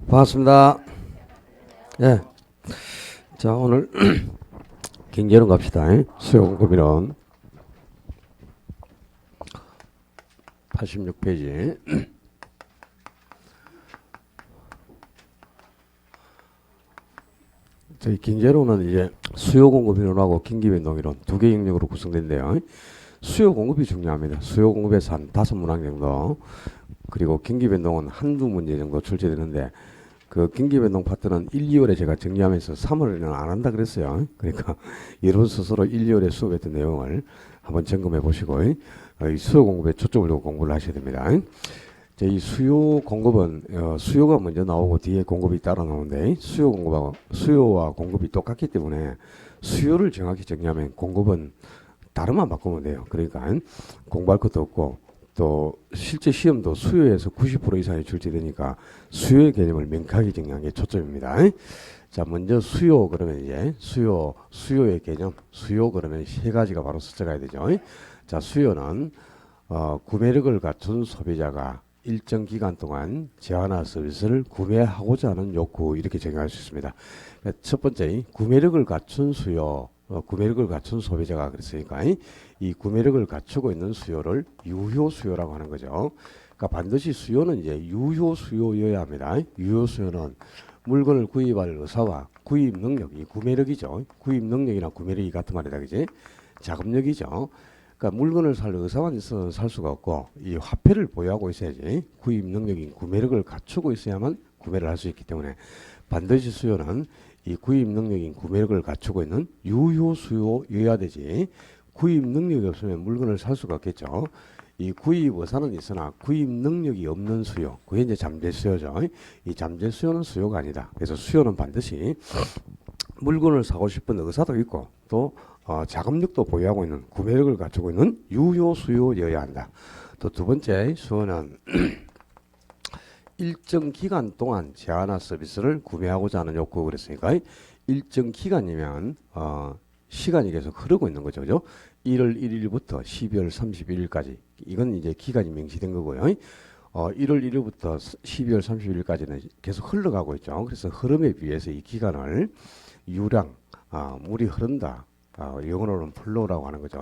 반갑습니다. 예. 자, 오늘 경제론 갑시다. 수요 공급이론 86페이지. 저희 경제론은 이제 수요 공급이론하고 경기 변동이론 두 개 영역으로 구성된대요. 수요 공급이 중요합니다. 수요 공급에서 한 5문항 정도, 그리고 경기 변동은 한두 문제 정도 출제되는데, 그 경기 변동 파트는 1, 2월에 제가 정리하면서 3월에는 안 한다 그랬어요. 그러니까 여러분 스스로 1, 2월에 수업했던 내용을 한번 점검해 보시고 이 수요 공급에 초점을 두고 공부를 하셔야 됩니다. 이 수요 공급은 수요가 먼저 나오고 뒤에 공급이 따라 나오는데, 수요 공급하고 수요와 공급이 똑같기 때문에 수요를 정확히 정리하면 공급은 다름만 바꾸면 돼요. 그러니까 공부할 것도 없고, 또 실제 시험도 수요에서 90% 이상이 출제되니까 수요의 개념을 명확하게 정리한 게 초점입니다. 자, 먼저 수요 그러면 이제 수요의 개념, 수요 그러면 세 가지가 바로 스쳐가야 되죠. 자, 수요는 구매력을 갖춘 소비자가 일정 기간 동안 제한화 서비스를 구매하고자 하는 욕구, 이렇게 정의할 수 있습니다. 첫 번째, 구매력을 갖춘 수요, 구매력을 갖춘 소비자가 그랬으니까 이 구매력을 갖추고 있는 수요를 유효 수요라고 하는 거죠. 그러니까 반드시 수요는 이제 유효 수요여야 합니다. 유효 수요는 물건을 구입할 의사와 구입 능력, 이 구매력이죠. 구입 능력이나 구매력이 같은 말이다, 그지? 자금력이죠. 그러니까 물건을 살 의사만 있어서는 살 수가 없고, 이 화폐를 보유하고 있어야지 구입 능력인 구매력을 갖추고 있어야만 구매를 할 수 있기 때문에 반드시 수요는 이 구입 능력인 구매력을 갖추고 있는 유효 수요여야 되지, 구입 능력이 없으면 물건을 살 수가 없겠죠. 이 구입 의사는 있으나 구입 능력이 없는 수요, 그게 이제 잠재 수요죠. 이 잠재 수요는 수요가 아니다. 그래서 수요는 반드시 물건을 사고 싶은 의사도 있고, 또 자금력도 보유하고 있는, 구매력을 갖추고 있는 유효 수요여야 한다. 또 두 번째, 수요는 일정 기간 동안 제한화 서비스를 구매하고자 하는 욕구, 그랬으니까 일정 기간이면 시간이 계속 흐르고 있는 거죠. 그죠? 1월 1일부터 12월 31일까지, 이건 이제 기간이 명시된 거고요. 1월 1일부터 12월 31일까지는 계속 흘러가고 있죠. 그래서 흐름에 비해서 이 기간을 유량, 물이 흐른다, 영어로는 플로우라고 하는 거죠.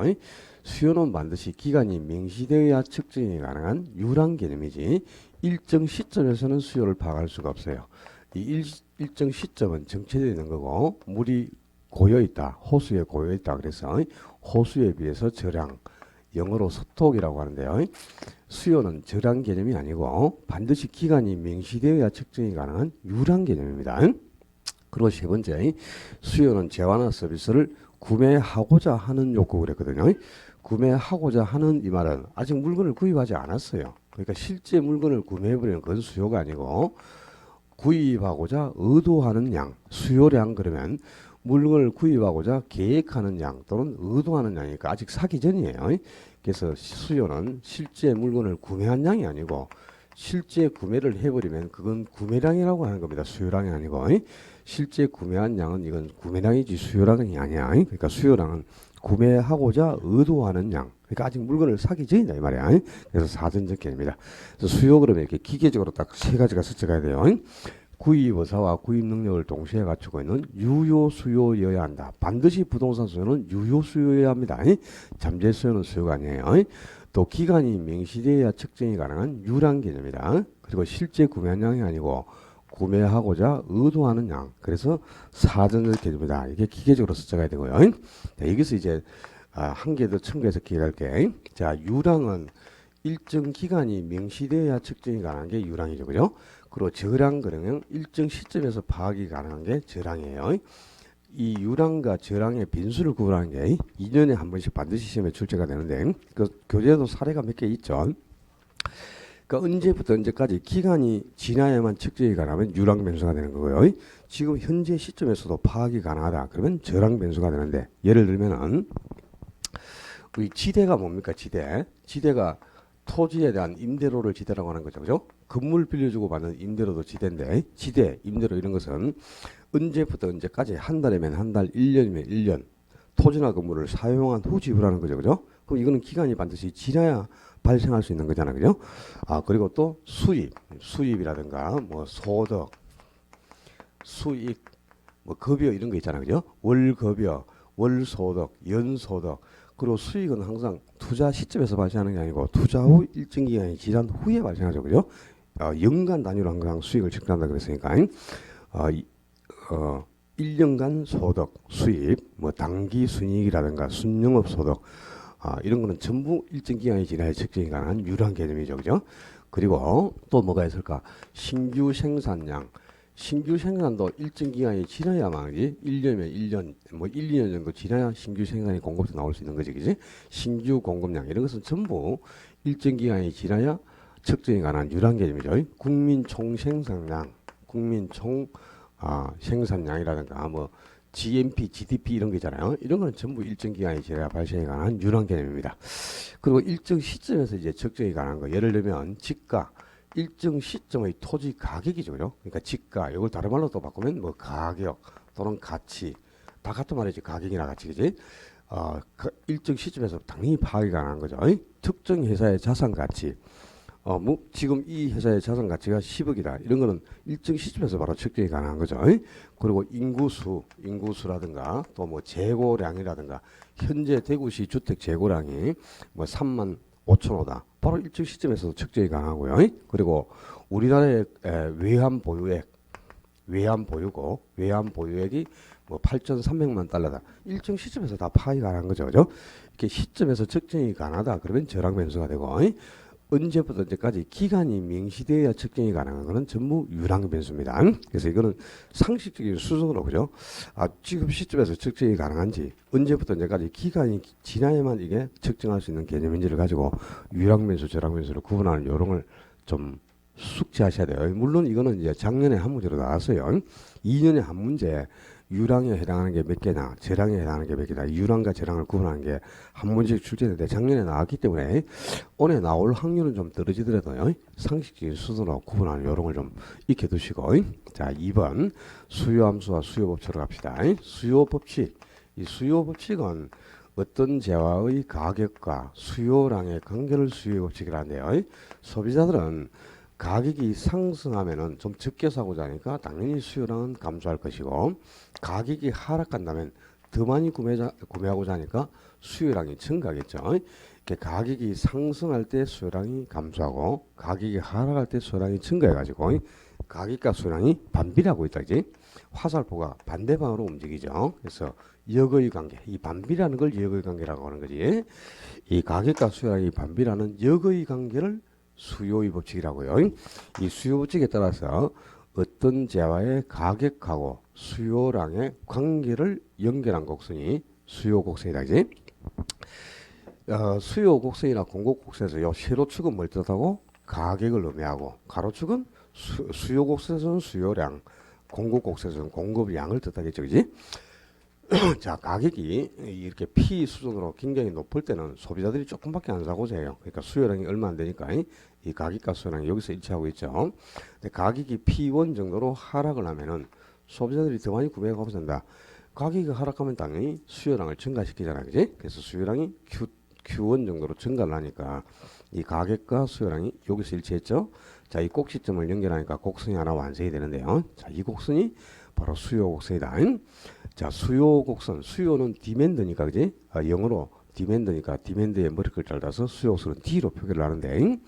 수요는 반드시 기간이 명시되어야 측정이 가능한 유량 개념이지, 일정 시점에서는 수요를 파악할 수가 없어요. 이 일정 시점은 정체되어 있는 거고, 물이 고여있다, 호수에 고여있다, 그래서 호수에 비해서 저량, 영어로 스톡이라고 하는데요. 수요는 저량 개념이 아니고 반드시 기간이 명시되어야 측정이 가능한 유량 개념입니다. 그리고 세 번째, 수요는 제한화 서비스를 구매하고자 하는 욕구, 그랬거든요. 구매하고자 하는 이 말은 아직 물건을 구입하지 않았어요. 그러니까 실제 물건을 구매해버리는 그건 수요가 아니고, 구입하고자 의도하는 양, 수요량, 그러면 물건을 구입하고자 계획하는 양 또는 의도하는 양이니까 아직 사기 전이에요. 그래서 수요는 실제 물건을 구매한 양이 아니고, 실제 구매를 해버리면 그건 구매량이라고 하는 겁니다. 수요량이 아니고. 실제 구매한 양은 이건 구매량이지 수요량이 아니야. 그러니까 수요량은 구매하고자 의도하는 양, 그러니까 아직 물건을 사기 전이다, 이 말이야. 그래서 사전적 개념입니다. 그래서 수요 그러면 이렇게 기계적으로 딱 세 가지가 스쳐가야 돼요. 구입 의사와 구입 능력을 동시에 갖추고 있는 유효 수요여야 한다. 반드시 부동산 수요는 유효 수요여야 합니다. 잠재 수요는 수요가 아니에요. 또 기간이 명시되어야 측정이 가능한 유량 개념이다. 그리고 실제 구매한 양이 아니고 구매하고자 의도하는 양, 그래서 사전적 개념이다. 이게 기계적으로 스쳐가야 되고요. 자, 여기서 이제 한 개 더 첨가해서 기억할게. 자, 유량은 일정 기간이 명시되어야 측정이 가능한 게 유량이죠, 그죠? 그리고 저량, 그러면 일정 시점에서 파악이 가능한 게 저량이에요. 이 유량과 저량의 빈수를 구분하는 게 2년에 한 번씩 반드시 시험에 출제가 되는데, 그 교재에도 사례가 몇 개 있죠. 그러니까 언제부터 언제까지 기간이 지나야만 측정이 가능하면 유량 변수가 되는 거고요. 지금 현재 시점에서도 파악이 가능하다, 그러면 저량 변수가 되는데, 예를 들면은 우리 지대가 뭡니까? 지대가 토지에 대한 임대료를 지대라고 하는 거죠. 그죠? 건물 빌려주고 받는 임대료도 지대인데, 지대, 임대료 이런 것은 언제부터 언제까지, 한 달이면 한 달, 1년이면 1년, 토지나 건물을 사용한 후 지불하는 거죠. 그죠? 그럼 이거는 기간이 반드시 지나야 발생할 수 있는 거잖아요. 그죠? 그리고 또 수입이라든가 뭐 소득, 수익, 뭐 급여 이런 거 있잖아요. 그죠? 월급여, 월소득, 연소득. 그리고 수익은 항상 투자 시점에서 발생하는 게 아니고 투자 후 일정 기간이 지난 후에 발생하죠. 그죠? 연간 단위로 항상 수익을 측정한다 그랬으니까 어, 이- 1년간 소득, 수입, 뭐 단기 순이익이라든가 순영업 소득 이런 거는 전부 일정 기간이 지나야 측정이 가능한 유효한 개념이죠. 그죠? 그리고 또 뭐가 있을까? 신규 생산량. 신규 생산도 일정 기간이 지나야만, 그지? 1년이면 1년, 뭐 1, 2년 정도 지나야 신규 생산이 공급도 나올 수 있는 거지, 그지? 신규 공급량. 이런 것은 전부 일정 기간이 지나야 측정이 가능한 유효한 개념이죠. 국민 총 생산량, 국민 총 생산량이라든가 뭐 GNP, GDP 이런 게 있잖아요. 이런 거는 전부 일정 기간이 지나야 발생이 가능한 유효한 개념입니다. 그리고 일정 시점에서 이제 측정이 가능한 거. 예를 들면 지가 일정 시점의 토지 가격이죠. 그죠? 그러니까 지가 이걸 다른 말로 또 바꾸면 뭐 가격 또는 가치 다 같은 말이지. 가격이나 가치, 그지? 일정 시점에서 당연히 파악이 가능한 거죠. 특정 회사의 자산 가치. 뭐 지금 이 회사의 자산 가치가 10억이다. 이런 거는 일정 시점에서 바로 측정이 가능한 거죠. 그리고 인구수라든가 또 뭐 재고량이라든가 현재 대구시 주택 재고량이 뭐 3만 5천 호다. 바로 일정 시점에서도 측정이 가능하고요. 그리고 우리나라의 외환 보유액이 뭐 8,300만 달러다. 일정 시점에서 다 파악이 가능한 거죠. 그죠? 이렇게 시점에서 측정이 가능하다. 그러면 절약 변수가 되고 언제부터 언제까지 기간이 명시되어야 측정이 가능한 것은 전부 유랑 변수입니다. 그래서 이거는 상식적인 수준으로 그죠? 지금 시점에서 측정이 가능한지 언제부터 언제까지 기간이 지나야만 이게 측정할 수 있는 개념인지를 가지고 유랑 변수, 절약 변수를 구분하는 요령을 좀 숙지하셔야 돼요. 물론 이거는 이제 작년에 한 문제로 나왔어요. 2년에 한 문제 유랑에 해당하는 게 몇 개냐, 절량에 해당하는 게 몇 개냐, 유랑과 절량을 구분하는 게 한 문제씩 출제되는데 작년에 나왔기 때문에 올해 나올 확률은 좀 떨어지더라도요. 상식적인 수준으로 구분하는 요령을 좀 익혀두시고 자 2번 수요함수와 수요법칙으로 갑시다. 수요법칙. 이 수요법칙은 어떤 재화의 가격과 수요량의 관계를 수요법칙이라는데요. 소비자들은 가격이 상승하면은 좀 적게 사고자 하니까 당연히 수요량은 감소할 것이고 가격이 하락한다면 더 많이 구매하고자 하니까 수요량이 증가하겠죠. 가격이 상승할 때 수요량이 감소하고 가격이 하락할 때 수요량이 증가해가지고 가격과 수요량이 반비례하고 있다. 이제 화살표가 반대방으로 움직이죠. 그래서 역의 관계, 이 반비례하는 걸 역의 관계라고 하는 거지. 이 가격과 수요량이 반비례하는 역의 관계를 수요의 법칙이라고요. 이 수요 법칙에 따라서 어떤 재화의 가격하고 수요량의 관계를 연결한 곡선이 수요 곡선이다. 이제 수요 곡선이나 공급 곡선에서 요 세로축은 뭘 뜻하고 가격을 의미하고 가로축은 수요 곡선에서는 수요량, 공급 곡선에서는 공급량을 뜻하겠죠. 그지? 자, 가격이 이렇게 P 수준으로 굉장히 높을 때는 소비자들이 조금밖에 안 사고자 해요. 그러니까 수요량이 얼마 안 되니까 이 가격과 수요량이 여기서 일치하고 있죠. 근데 가격이 P1 정도로 하락을 하면은 소비자들이 더 많이 구매하고자 한다. 가격이 하락하면 당연히 수요량을 증가시키잖아요. 그지? 그래서 수요량이 Q1 정도로 증가를 하니까 이 가격과 수요량이 여기서 일치했죠. 자, 이 꼭지점을 연결하니까 곡선이 하나 완성이 되는데요. 자, 이 곡선이 바로 수요 곡선이다. 자, 수요 곡선, 수요는 디맨드니까, 그지? 영어로 디맨드니까 디맨드의 머리 글자를 따서 수요 곡선은 D로 표기를 하는데,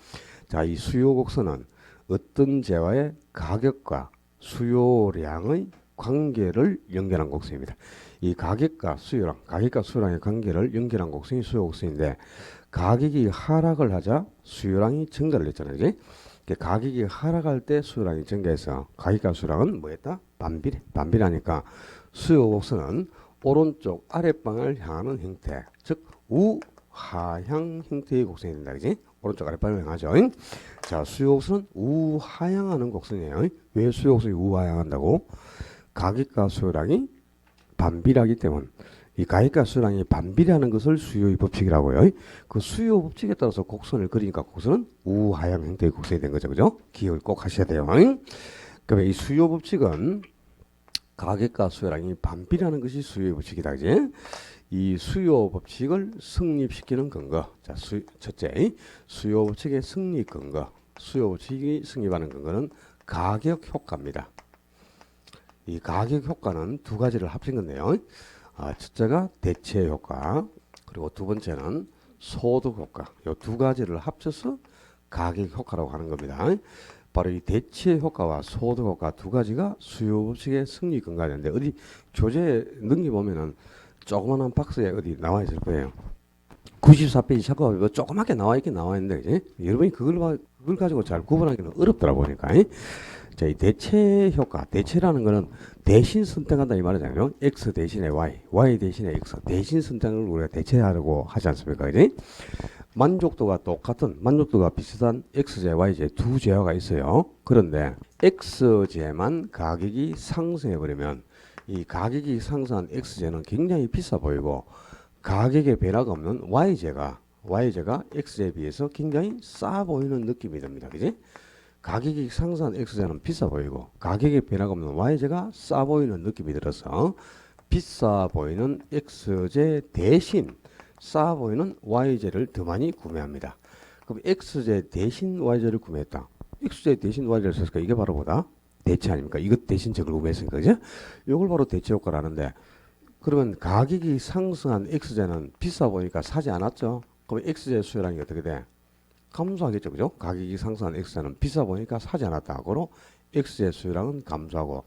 자, 이 수요 곡선은 어떤 재화의 가격과 수요량의 관계를 연결한 곡선입니다. 이 가격과 수요량의 관계를 연결한 곡선이 수요 곡선인데, 가격이 하락을 하자 수요량이 증가를 했잖아요, 그지? 가격이 하락할 때 수요량이 증가해서 가격과 수요량은 뭐였다? 반비례하니까 수요 곡선은 오른쪽 아랫방을 향하는 형태, 즉 우하향 형태의 곡선이 된다. 그지? 오른쪽 아랫방을 향하죠. 자, 수요 곡선은 우하향하는 곡선이에요. 왜 수요 곡선이 우하향한다고? 가격과 수요량이 반비례하기 때문에 이 가격과 수요량이 반비례하는 것을 수요의 법칙이라고요. 그 수요 법칙에 따라서 곡선을 그리니까 곡선은 우하향 형태의 곡선이 된 거죠. 그죠? 기억을 꼭 하셔야 돼요. 그러면 이 수요 법칙은 가격과 수요량이 반비례하는 것이 수요의 법칙이다. 그지? 이 수요 법칙을 성립시키는 근거. 자, 첫째, 수요 법칙의 성립 근거. 수요 법칙이 성립하는 근거는 가격 효과입니다. 이 가격 효과는 두 가지를 합친 건데요. 첫째가 대체 효과, 그리고 두 번째는 소득 효과. 이 두 가지를 합쳐서 가격 효과라고 하는 겁니다. 바로 이 대체 효과와 소득 효과 두 가지가 수요법칙의 승리 근거가 되는데, 어디 교재에 넘겨보면은 조그만한 박스에 어디 나와 있을 거예요. 94페이지 잠깐 조그맣게 나와 있긴 나와 있는데, 그지? 여러분이 그걸 가지고 잘 구분하기는 어렵더라 보니까. 자, 이 대체 효과, 대체라는 거는 대신 선택한다 이 말이잖아요. X 대신에 Y, Y 대신에 X, 대신 선택을 우리가 대체하려고 하지 않습니까? 그지? 만족도가 똑같은, 만족도가 비슷한 X제, Y제 두 제어가 있어요. 그런데 X제만 가격이 상승해버리면 이 가격이 상승한 X제는 굉장히 비싸 보이고, 가격의 변화가 없는 Y제가 X제에 비해서 굉장히 싸 보이는 느낌이 듭니다. 그지? 가격이 상승한 X제는 비싸 보이고, 가격의 변화가 없는 Y제가 싸 보이는 느낌이 들어서 비싸 보이는 X제 대신 싸 보이는 Y제를 더 많이 구매합니다. 그럼 X제 대신 Y제를 구매했다. X제 대신 Y제를 샀으니까 이게 바로 뭐다? 대체 아닙니까? 이것 대신 저걸 구매했으니까, 그죠? 이걸 바로 대체 효과라는데, 그러면 가격이 상승한 X제는 비싸 보니까 사지 않았죠? 그럼 X제 수요량이 어떻게 돼? 감소하겠죠, 그죠? 가격이 상승한 X제는 비싸 보니까 사지 않았다 하고로 X제 수요량은 감소하고,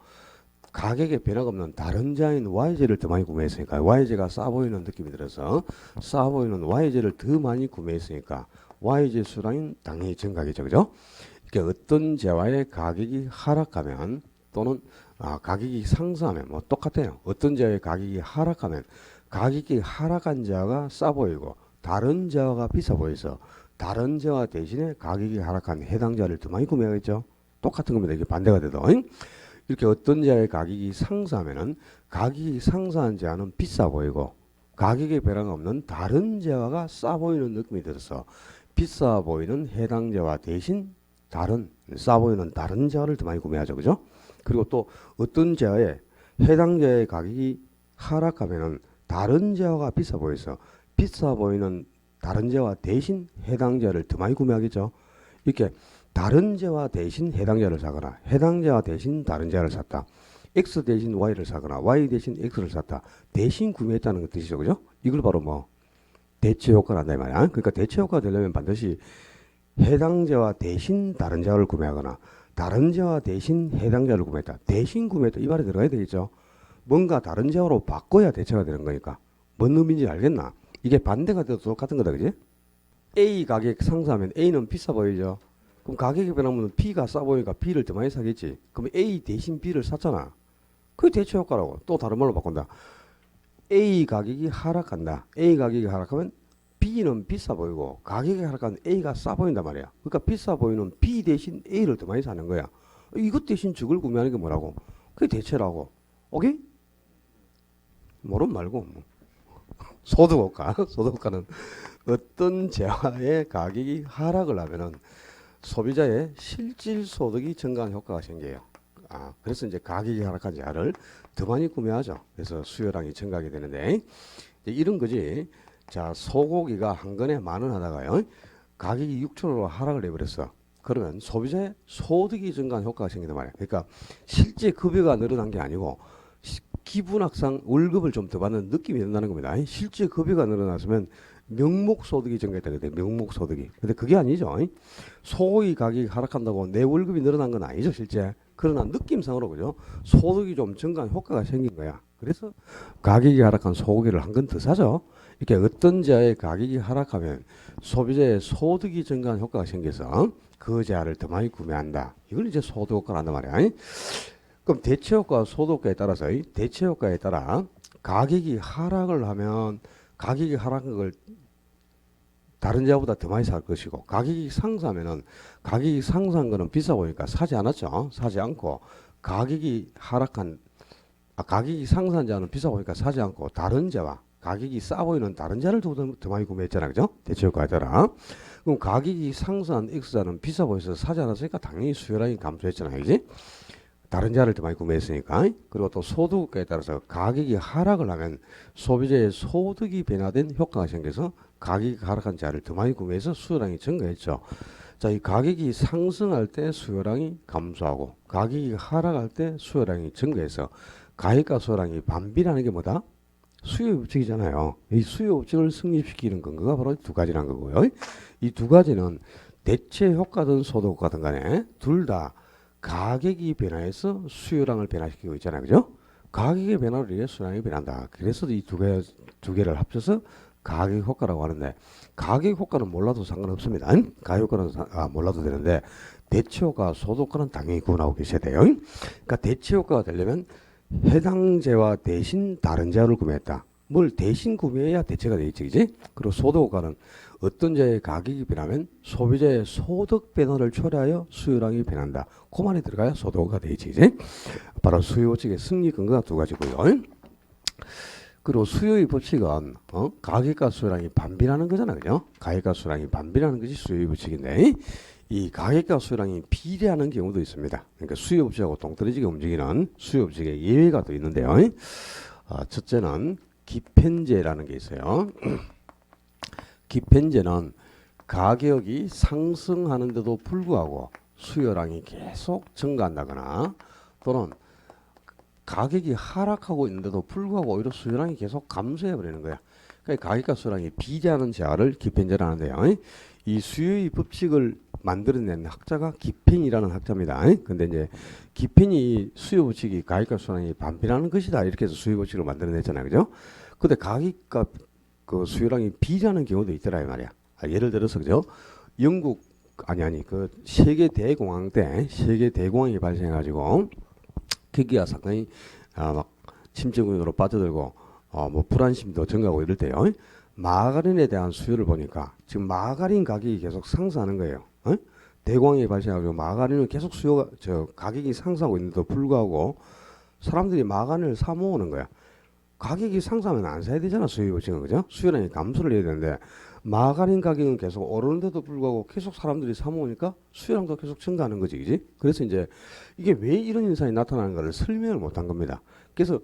가격에 변화가 없는 다른 자인 Y제를 더 많이 구매했으니까 Y제가 싸 보이는 느낌이 들어서 싸 보이는 Y제를 더 많이 구매했으니까 Y제 수요량은 당연히 증가하겠죠, 그죠? 이렇게 어떤 제와의 가격이 하락하면 또는 가격이 상승하면 뭐 똑같아요. 어떤 제와의 가격이 하락하면 가격이 하락한 제와가 싸 보이고 다른 제와가 비싸 보여서 다른 제와 대신에 가격이 하락한 해당 제와를 더 많이 구매하겠죠. 똑같은 겁니다. 이게 반대가 돼도. 이렇게 어떤 제와의 가격이 상승하면은 가격이 상승한 제와는 비싸 보이고 가격의 변화가 없는 다른 제와가 싸 보이는 느낌이 들어서 비싸 보이는 해당 제와 대신 다른 싸 보이는 다른 제와를 더 많이 구매하죠, 그죠? 그리고 또 어떤 제와에 해당 제와의 가격이 하락하면은 다른 제와가 비싸 보여서 비싸 보이는 다른 제와 대신 해당 제와를 더 많이 구매하겠죠. 이렇게 다른 제와 대신 해당 제와를 사거나 해당 제와 대신 다른 제와를 샀다. X 대신 Y를 사거나 Y 대신 X를 샀다. 대신 구매했다는 것 뜻이죠, 그죠? 이걸 바로 뭐 대체 효과를 한다 이 말이야. 그러니까 대체 효과가 되려면 반드시 해당 제와 대신 다른 제와를 구매하거나 다른 제와 대신 해당 제와를 구매했다. 대신 구매했다. 이 말이 들어가야 되겠죠. 뭔가 다른 제와로 바꿔야 대체가 되는 거니까. 뭔 의미인지 알겠나? 이게 반대가 돼도 똑같은 거다, 그지? A 가격 상승하면 A는 비싸 보이죠. 그럼 가격이 변하면 B가 싸 보이니까 B를 더 많이 사겠지. 그럼 A 대신 B를 샀잖아. 그게 대체 효과라고. 또 다른 말로 바꾼다. A 가격이 하락한다. A 가격이 하락하면 B는 비싸 보이고 가격이 하락하면 A가 싸 보인단 말이야. 그러니까 비싸 보이는 B 대신 A를 더 많이 사는 거야. 이것 대신 저걸 구매하는 게 뭐라고? 그게 대체라고. 오케이? 모르면 말고. 소득효과. 소득효과는 어떤 재화의 가격이 하락을 하면은 소비자의 실질 소득이 증가하는 효과가 생겨요. 그래서 이제 가격이 하락한 재화를 더 많이 구매하죠. 그래서 수요량이 증가하게 되는데, 이런 거지. 자, 소고기가 한 건에 10,000원 하다가요, 가격이 6,000원으로 하락을 해버렸어. 그러면 소비자의 소득이 증가하는 효과가 생긴단 말이야. 그러니까 실제 급여가 늘어난 게 아니고 기분악상 월급을 좀 더 받는 느낌이 든다는 겁니다. 실제 급여가 늘어났으면 명목소득이 증가했다 그래. 명목소득이. 근데 그게 아니죠. 소고기 가격이 하락한다고 내 월급이 늘어난 건 아니죠, 실제. 그러나 느낌상으로, 그죠? 소득이 좀 증가한 효과가 생긴 거야. 그래서 가격이 하락한 소고기를 한 건 더 사죠. 이렇게 어떤 제화의 가격이 하락하면 소비자의 소득이 증가한 효과가 생겨서 그 제화를 더 많이 구매한다. 이걸 이제 소득 효과를 한단 말이야. 그럼 대체 효과, 소득 효과에 따라서 대체 효과에 따라 가격이 하락을 하면 가격이 하락한 걸 다른 제화보다 더 많이 살 것이고, 가격이 상승하면은 가격이 상승한 거는 비싸 보니까 사지 않았죠. 사지 않고 가격이 하락한 가격이 상승한 제화는 비싸 보니까 사지 않고 다른 제화, 가격이 싸 보이는 다른 제화를 더 많이 구매했잖아, 그죠? 대체 효과에 따라. 그럼 가격이 상승한 X자는 비싸 보여서 사지 않았으니까 당연히 수요량이 감소했잖아, 그지? 다른 자를 더 많이 구매했으니까. 그리고 또 소득에 따라서 가격이 하락을 하면 소비자의 소득이 변화된 효과가 생겨서 가격이 하락한 자를 더 많이 구매해서 수요량이 증가했죠. 자, 이 가격이 상승할 때 수요량이 감소하고 가격이 하락할 때 수요량이 증가해서 가격과 수요량이 반비라는 게 뭐다? 수요 법칙이잖아요. 이 수요 법칙을 성립시키는 근거가 바로 두 가지란 거고요. 이 두 가지는 대체 효과든 소득 효과든 간에 둘 다 가격이 변화해서 수요량을 변화시키고 있잖아요. 그죠? 가격의 변화로 인해 수요량이 변한다. 그래서 이 두 개를 합쳐서 가격 효과라고 하는데, 가격 효과는 몰라도 상관없습니다. 가격 효과는 몰라도 되는데 대체 효과, 소득 효과는 당연히 구분하고 계셔야 돼요. 그러니까 대체 효과가 되려면 해당 재와 대신 다른 재화를 구매했다. 뭘 대신 구매해야 대체가 되겠지, 그지? 그리고 소득 효과는 어떤 재의 가격이 변하면 소비자의 소득 변화를 초래하여 수요량이 변한다. 그 말이 들어가야 소득 효과가 되겠지, 그지? 바로 수요 법칙의 승리 근거가 두 가지고요. 그리고 수요의 법칙은 가격과 수요량이 반비라는 거잖아, 그죠? 가격과 수요량이 반비라는 것이 수요의 법칙인데, 이 가격과 수요량이 비례하는 경우도 있습니다. 그러니까 수요 법칙하고 동떨어지게 움직이는 수요 법칙의 예외가 또 있는데요. 첫째는 기편제라는 게 있어요. 기편제는 가격이 상승하는데도 불구하고 수요량이 계속 증가한다거나, 또는 가격이 하락하고 있는데도 불구하고 오히려 수요량이 계속 감소해 버리는 거야. 그러니까 가격과 수요량이 비례하는 재화를 기편제라 하는데요. 이 수요의 법칙을 만들어낸 학자가 기펜이라는 학자입니다. 근데 이제 기펜이 수요 법칙이 가격과 수요량이 반비라는 것이다, 이렇게 해서 수요 법칙을 만들어냈잖아요, 그죠? 근데 가격과 그 수요량이 비례하는 경우도 있더라 이 말이야. 예를 들어서 그죠? 영국 그 세계 대공황 때 세계 대공황이 발생해가지고 경기가 상당히 막 침체군으로 빠져들고 뭐 불안심도 증가하고 이럴 때요. 마가린에 대한 수요를 보니까 지금 마가린 가격이 계속 상승하는 거예요. 대공황이 발생하고 마가린은 계속 가격이 상승하고 있는데도 불구하고 사람들이 마가린을 사 모으는 거야. 가격이 상승하면 안 사야 되잖아, 수요 법칙은, 그죠? 수요량이 감소를 해야 되는데 마가린 가격은 계속 오르는데도 불구하고 계속 사람들이 사 모으니까 수요량도 계속 증가하는 거지, 그지? 그래서 이제 이게 왜 이런 현상이 나타나는가를 설명을 못한 겁니다. 그래서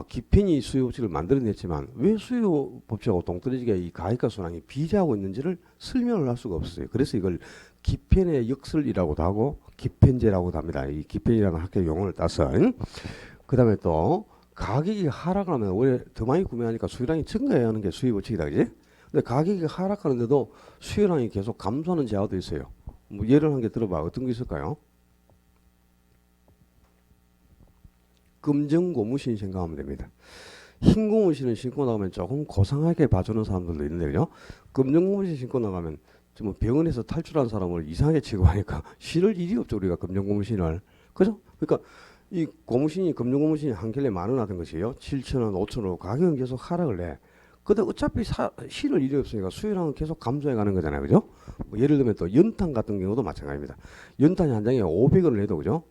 기펜이 수요 법칙을 만들어냈지만 왜 수요 법칙하고 동떨어지게 이 가격과 수요량이 비례하고 있는지를 설명을 할 수가 없어요. 그래서 이걸 기펜의 역설이라고도 하고 기펜제라고도 합니다. 이 기펜이라는 학교 용어를 따서. 그 다음에 또 가격이 하락을 하면 오히려 더 많이 구매하니까 수요량이 증가해야 하는 게 수요 법칙이다, 그지? 근데 가격이 하락하는데도 수요량이 계속 감소하는 재화도 있어요. 뭐 예를 한 개 들어봐. 어떤 게 있을까요? 검정 고무신 생각하면 됩니다. 흰 고무신을 신고 나가면 조금 고상하게 봐주는 사람들도 있는데, 그죠? 검정 고무신 신고 나가면 좀 병원에서 탈출한 사람을 이상하게 취급하니까 실을 일이 없죠, 우리가 검정 고무신을. 그죠? 그러니까 이 고무신이, 검정 고무신이 한 켤레 10,000원 하던 것이요. 7,000원, 5,000원 가격은 계속 하락을 해. 근데 어차피 실을 일이 없으니까 수요량은 계속 감소해 가는 거잖아요, 그죠? 뭐 예를 들면 또 연탄 같은 경우도 마찬가지입니다. 연탄이 한 장에 500원을 해도, 그죠?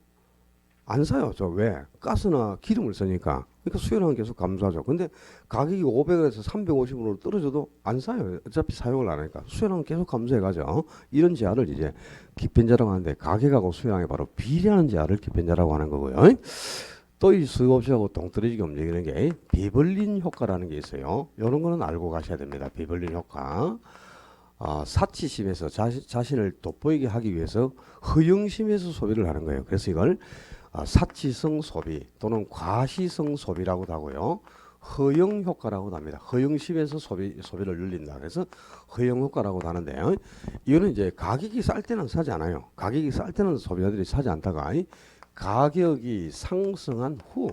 안 사요. 저 왜? 가스나 기름을 쓰니까. 그러니까 수요량은 계속 감소하죠. 근데 가격이 500원에서 350원으로 떨어져도 안 사요. 어차피 사용을 안 하니까. 수요량은 계속 감소해 가죠. 이런 재화를 이제 기편제라고 하는데, 가격하고 수요량이 바로 비례하는 재화를 기편제라고 하는 거고요. 또 이 수요 법칙하고 동떨어지게 움직이는 게 베벌린 효과라는 게 있어요. 이런 거는 알고 가셔야 됩니다. 베벌린 효과. 사치심에서 자신을 돋보이게 하기 위해서 허영심에서 소비를 하는 거예요. 그래서 이걸 사치성 소비 또는 과시성 소비라고도 하고요. 허영 효과라고도 합니다. 허영심에서 소비를 늘린다. 그래서 허영 효과라고도 하는데요. 이거는 이제 가격이 쌀 때는 사지 않아요. 가격이 쌀 때는 소비자들이 사지 않다가 가격이 상승한 후,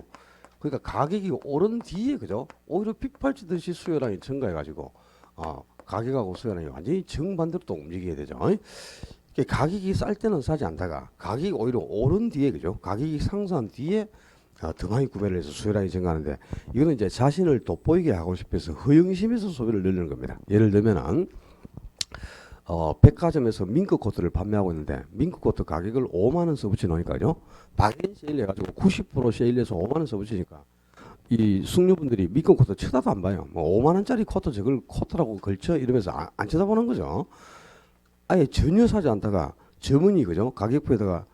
그러니까 가격이 오른 뒤에, 그죠? 오히려 빗발치듯이 수요량이 증가해가지고 가격하고 수요량이 완전히 정반대로 또 움직이게 되죠. 가격이 쌀 때는 사지 않다가 가격이 오히려 오른 뒤에, 그죠? 가격이 상승한 뒤에 더 많이 구매를 해서 수요량이 증가하는데, 이거는 이제 자신을 돋보이게 하고 싶어서 허영심에서 소비를 늘리는 겁니다. 예를 들면은 백화점에서 밍크 코트를 판매하고 있는데 밍크 코트 가격을 5만 원 써붙여 놓으니까요. 박앤 세일 해가지고 90% 세일해서 5만 원 써붙이니까 이 숙녀분들이 밍크 코트 쳐다도 안 봐요. 뭐 5만 원짜리 코트 저걸 코트라고 걸쳐 이러면서 안 쳐다보는 거죠. 아예 전혀 사지 않다가 점은이, 그죠? 가격표에다가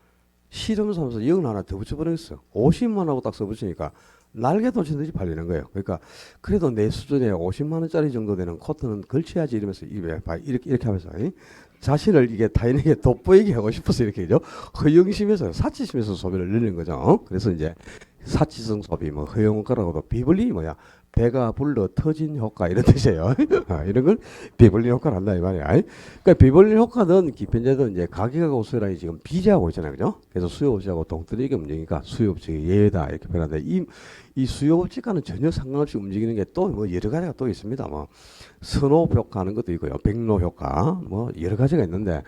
실험하면서 0 하나 더 붙여버렸어. 50만 하고 딱 써붙이니까 날개 돋친 듯이 팔리는 거예요. 그러니까 그래도 내 수준에 50만 원짜리 정도 되는 코트는 걸쳐야지 이러면서 이렇게 하면서 자신을 이게 타인에게 돋보이게 하고 싶어서 이렇게 죠. 허영심에서 사치심에서 소비를 늘리는 거죠. 그래서 이제 사치성 소비, 뭐 허영효과라고도 비블리 뭐야 배가 불러 터진 효과 이런 뜻이에요. 이런 걸 비블리 효과를 한다 이 말이야. 그러니까 비블리 효과는 기편제도 이제 가격하고 수요량이 지금 비례하고 있잖아요, 그죠? 그래서 수요업체하고 동떨어지게 움직이니까 수요업체의 예외다 이렇게 표현하는데 이 수요업체과는 전혀 상관없이 움직이는 게 또 뭐 여러 가지가 또 있습니다. 뭐 선호업 효과 하는 것도 있고요, 백로 효과 뭐 여러 가지가 있는데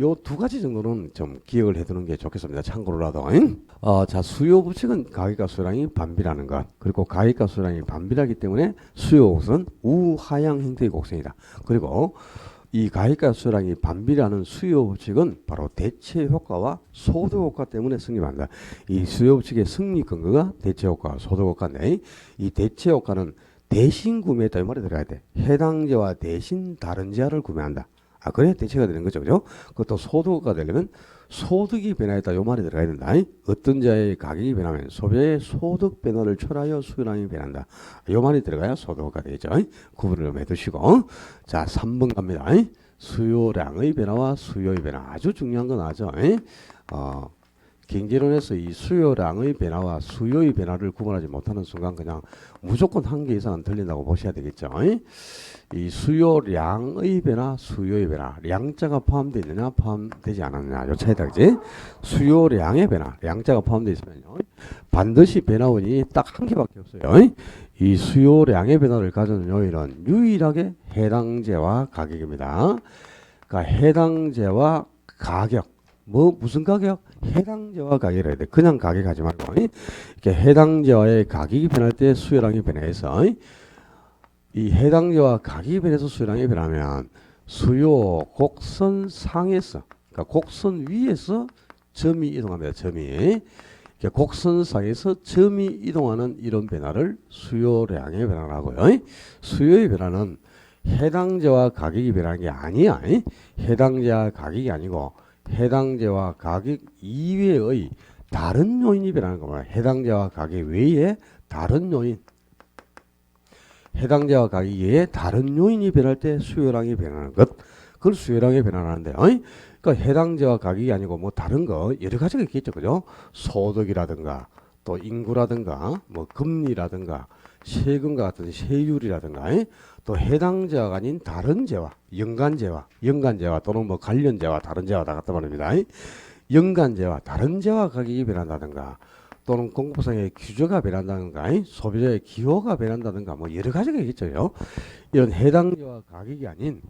요 두 가지 정도는 좀 기억을 해두는 게 좋겠습니다. 참고로라도. 자, 수요법칙은 가격과 수요량이 반비라는 것, 그리고 가격과 수요량이 반비라기 때문에 수요곡선 우하향 형태의 곡선이다. 그리고 이 가격과 수요량이 반비라는 수요법칙은 바로 대체 효과와 소득 효과 때문에 성립한다. 이 수요법칙의 승리 근거가 대체 효과와 소득 효과인데, 이 대체 효과는 대신 구매했다 이 말이 들어가야 돼. 해당제와 대신 다른 제화를 구매한다. 그래 대체가 되는 거죠, 그죠? 그것도 소득가 되려면 소득이 변화했다 요 말이 들어가야 된다. 어떤 자의 가격이 변하면 소비자의 소득 변화를 초래하여 수요량이 변한다. 요 말이 들어가야 소득가 되죠. 구분을 좀 해두시고, 자 3번 갑니다. 수요량의 변화와 수요의 변화, 아주 중요한 건 아죠. 경제론에서 이 수요량의 변화와 수요의 변화를 구분하지 못하는 순간 그냥 무조건 한 개 이상은 틀린다고 보셔야 되겠죠. 이 수요량의 변화, 수요의 변화, 량자가 포함되어 있느냐, 포함되지 않았느냐, 요 차이다, 그지? 수요량의 변화, 량자가 포함되어 있으면요, 반드시 변화원이 딱 한 개밖에 없어요. 이 수요량의 변화를 가져오는 요일은 유일하게 해당제와 가격입니다. 그러니까 해당제와 가격, 무슨 가격? 해당제와 가격이라 해야 돼. 그냥 가격 하지 말고, 이렇게 해당제와의 가격이 변할 때 수요량이 변해서, 이 해당제와 가격이 변해서 수요량이 변하면 수요 곡선 상에서, 그러니까 곡선 위에서 점이 이동합니다. 점이. 곡선 상에서 점이 이동하는 이런 변화를 수요량의 변화라고요. 수요의 변화는 해당제와 가격이 변하는 게 아니야. 해당제와 가격이 아니고 해당제와 가격 이외의 다른 요인이 변하는 겁니다. 해당제와 가격 외에 다른 요인, 해당제와 가격 외에 다른 요인이 변할 때 수요량이 변하는 것, 그걸 수요량이 변화하는데요. 그러니까 해당제와 가격이 아니고 뭐 다른 거 여러 가지가 있겠죠, 그죠? 소득이라든가 또 인구라든가 뭐 금리라든가 세금과 같은 세율이라든가 또 해당제와가 아닌 다른 제와, 연간제와 또는 뭐 관련제와 다른 제와 다 같다 말입니다. 연간제와 다른 제와 가격이 변한다든가 또는 공급상의 규제가 변한다든가 소비자의 기호가 변한다든가 뭐 여러 가지가 있겠죠. 이런 해당제와 가격이 아닌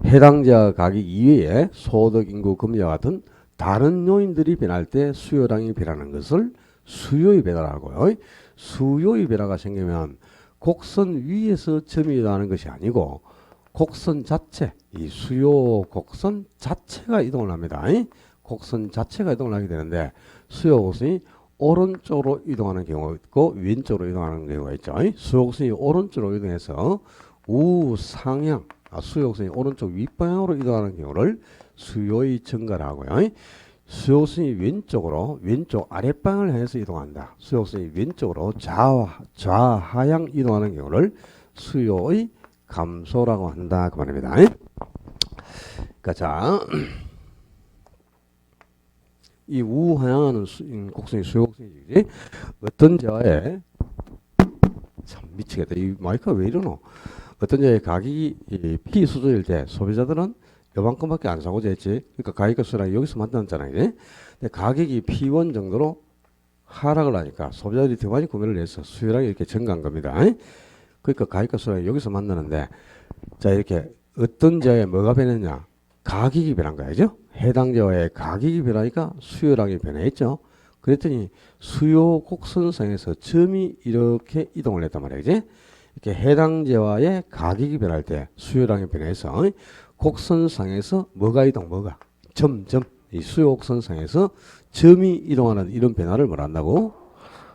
해당제와 가격 이외에 소득, 인구, 금리와 같은 다른 요인들이 변할 때 수요량이 변하는 것을 수요의 변화라고요. 수요의 변화가 생기면 곡선 위에서 점이 이동하는 것이 아니고 곡선 자체, 이 수요 곡선 자체가 이동을 합니다. 곡선 자체가 이동을 하게 되는데 수요 곡선이 오른쪽으로 이동하는 경우가 있고 왼쪽으로 이동하는 경우가 있죠. 수요 곡선이 오른쪽으로 이동해서 우상향, 수요 곡선이 오른쪽 윗방향으로 이동하는 경우를 수요의 증가를 하고요. 수요선이 왼쪽 아랫방을 향해서 이동한다. 수요선이 왼쪽으로 좌하향 이동하는 경우를 수요의 감소라고 한다 그 말입니다. 그러니까 자, 이 우하향하는 곡선이 수요 곡선이지. 어떤 제와에 참 미치겠다. 이 마이크가 왜 이러노? 어떤 제의 가격이 P 수준일 때 소비자들은 요만큼밖에 안 사고자 했지. 그러니까 가격과 수요량이 여기서 만났잖아요. 근데 가격이 P1 정도로 하락을 하니까 소비자들이 더 많이 구매를 해서 수요량이 이렇게 증가한 겁니다. 그러니까 가격과 수요량이 여기서 만나는데, 자, 이렇게 어떤 제어에 뭐가 변했냐? 가격이 변한 거야죠. 해당 제어의 가격이 변하니까 수요량이 변했죠. 그랬더니 수요 곡선상에서 점이 이렇게 이동을 했단 말이야. 그지? 이렇게 해당 제어의 가격이 변할 때 수요량이 변해서 곡선상에서 이 수요 곡선상에서 점이 이동하는 이런 변화를 뭘 한다고?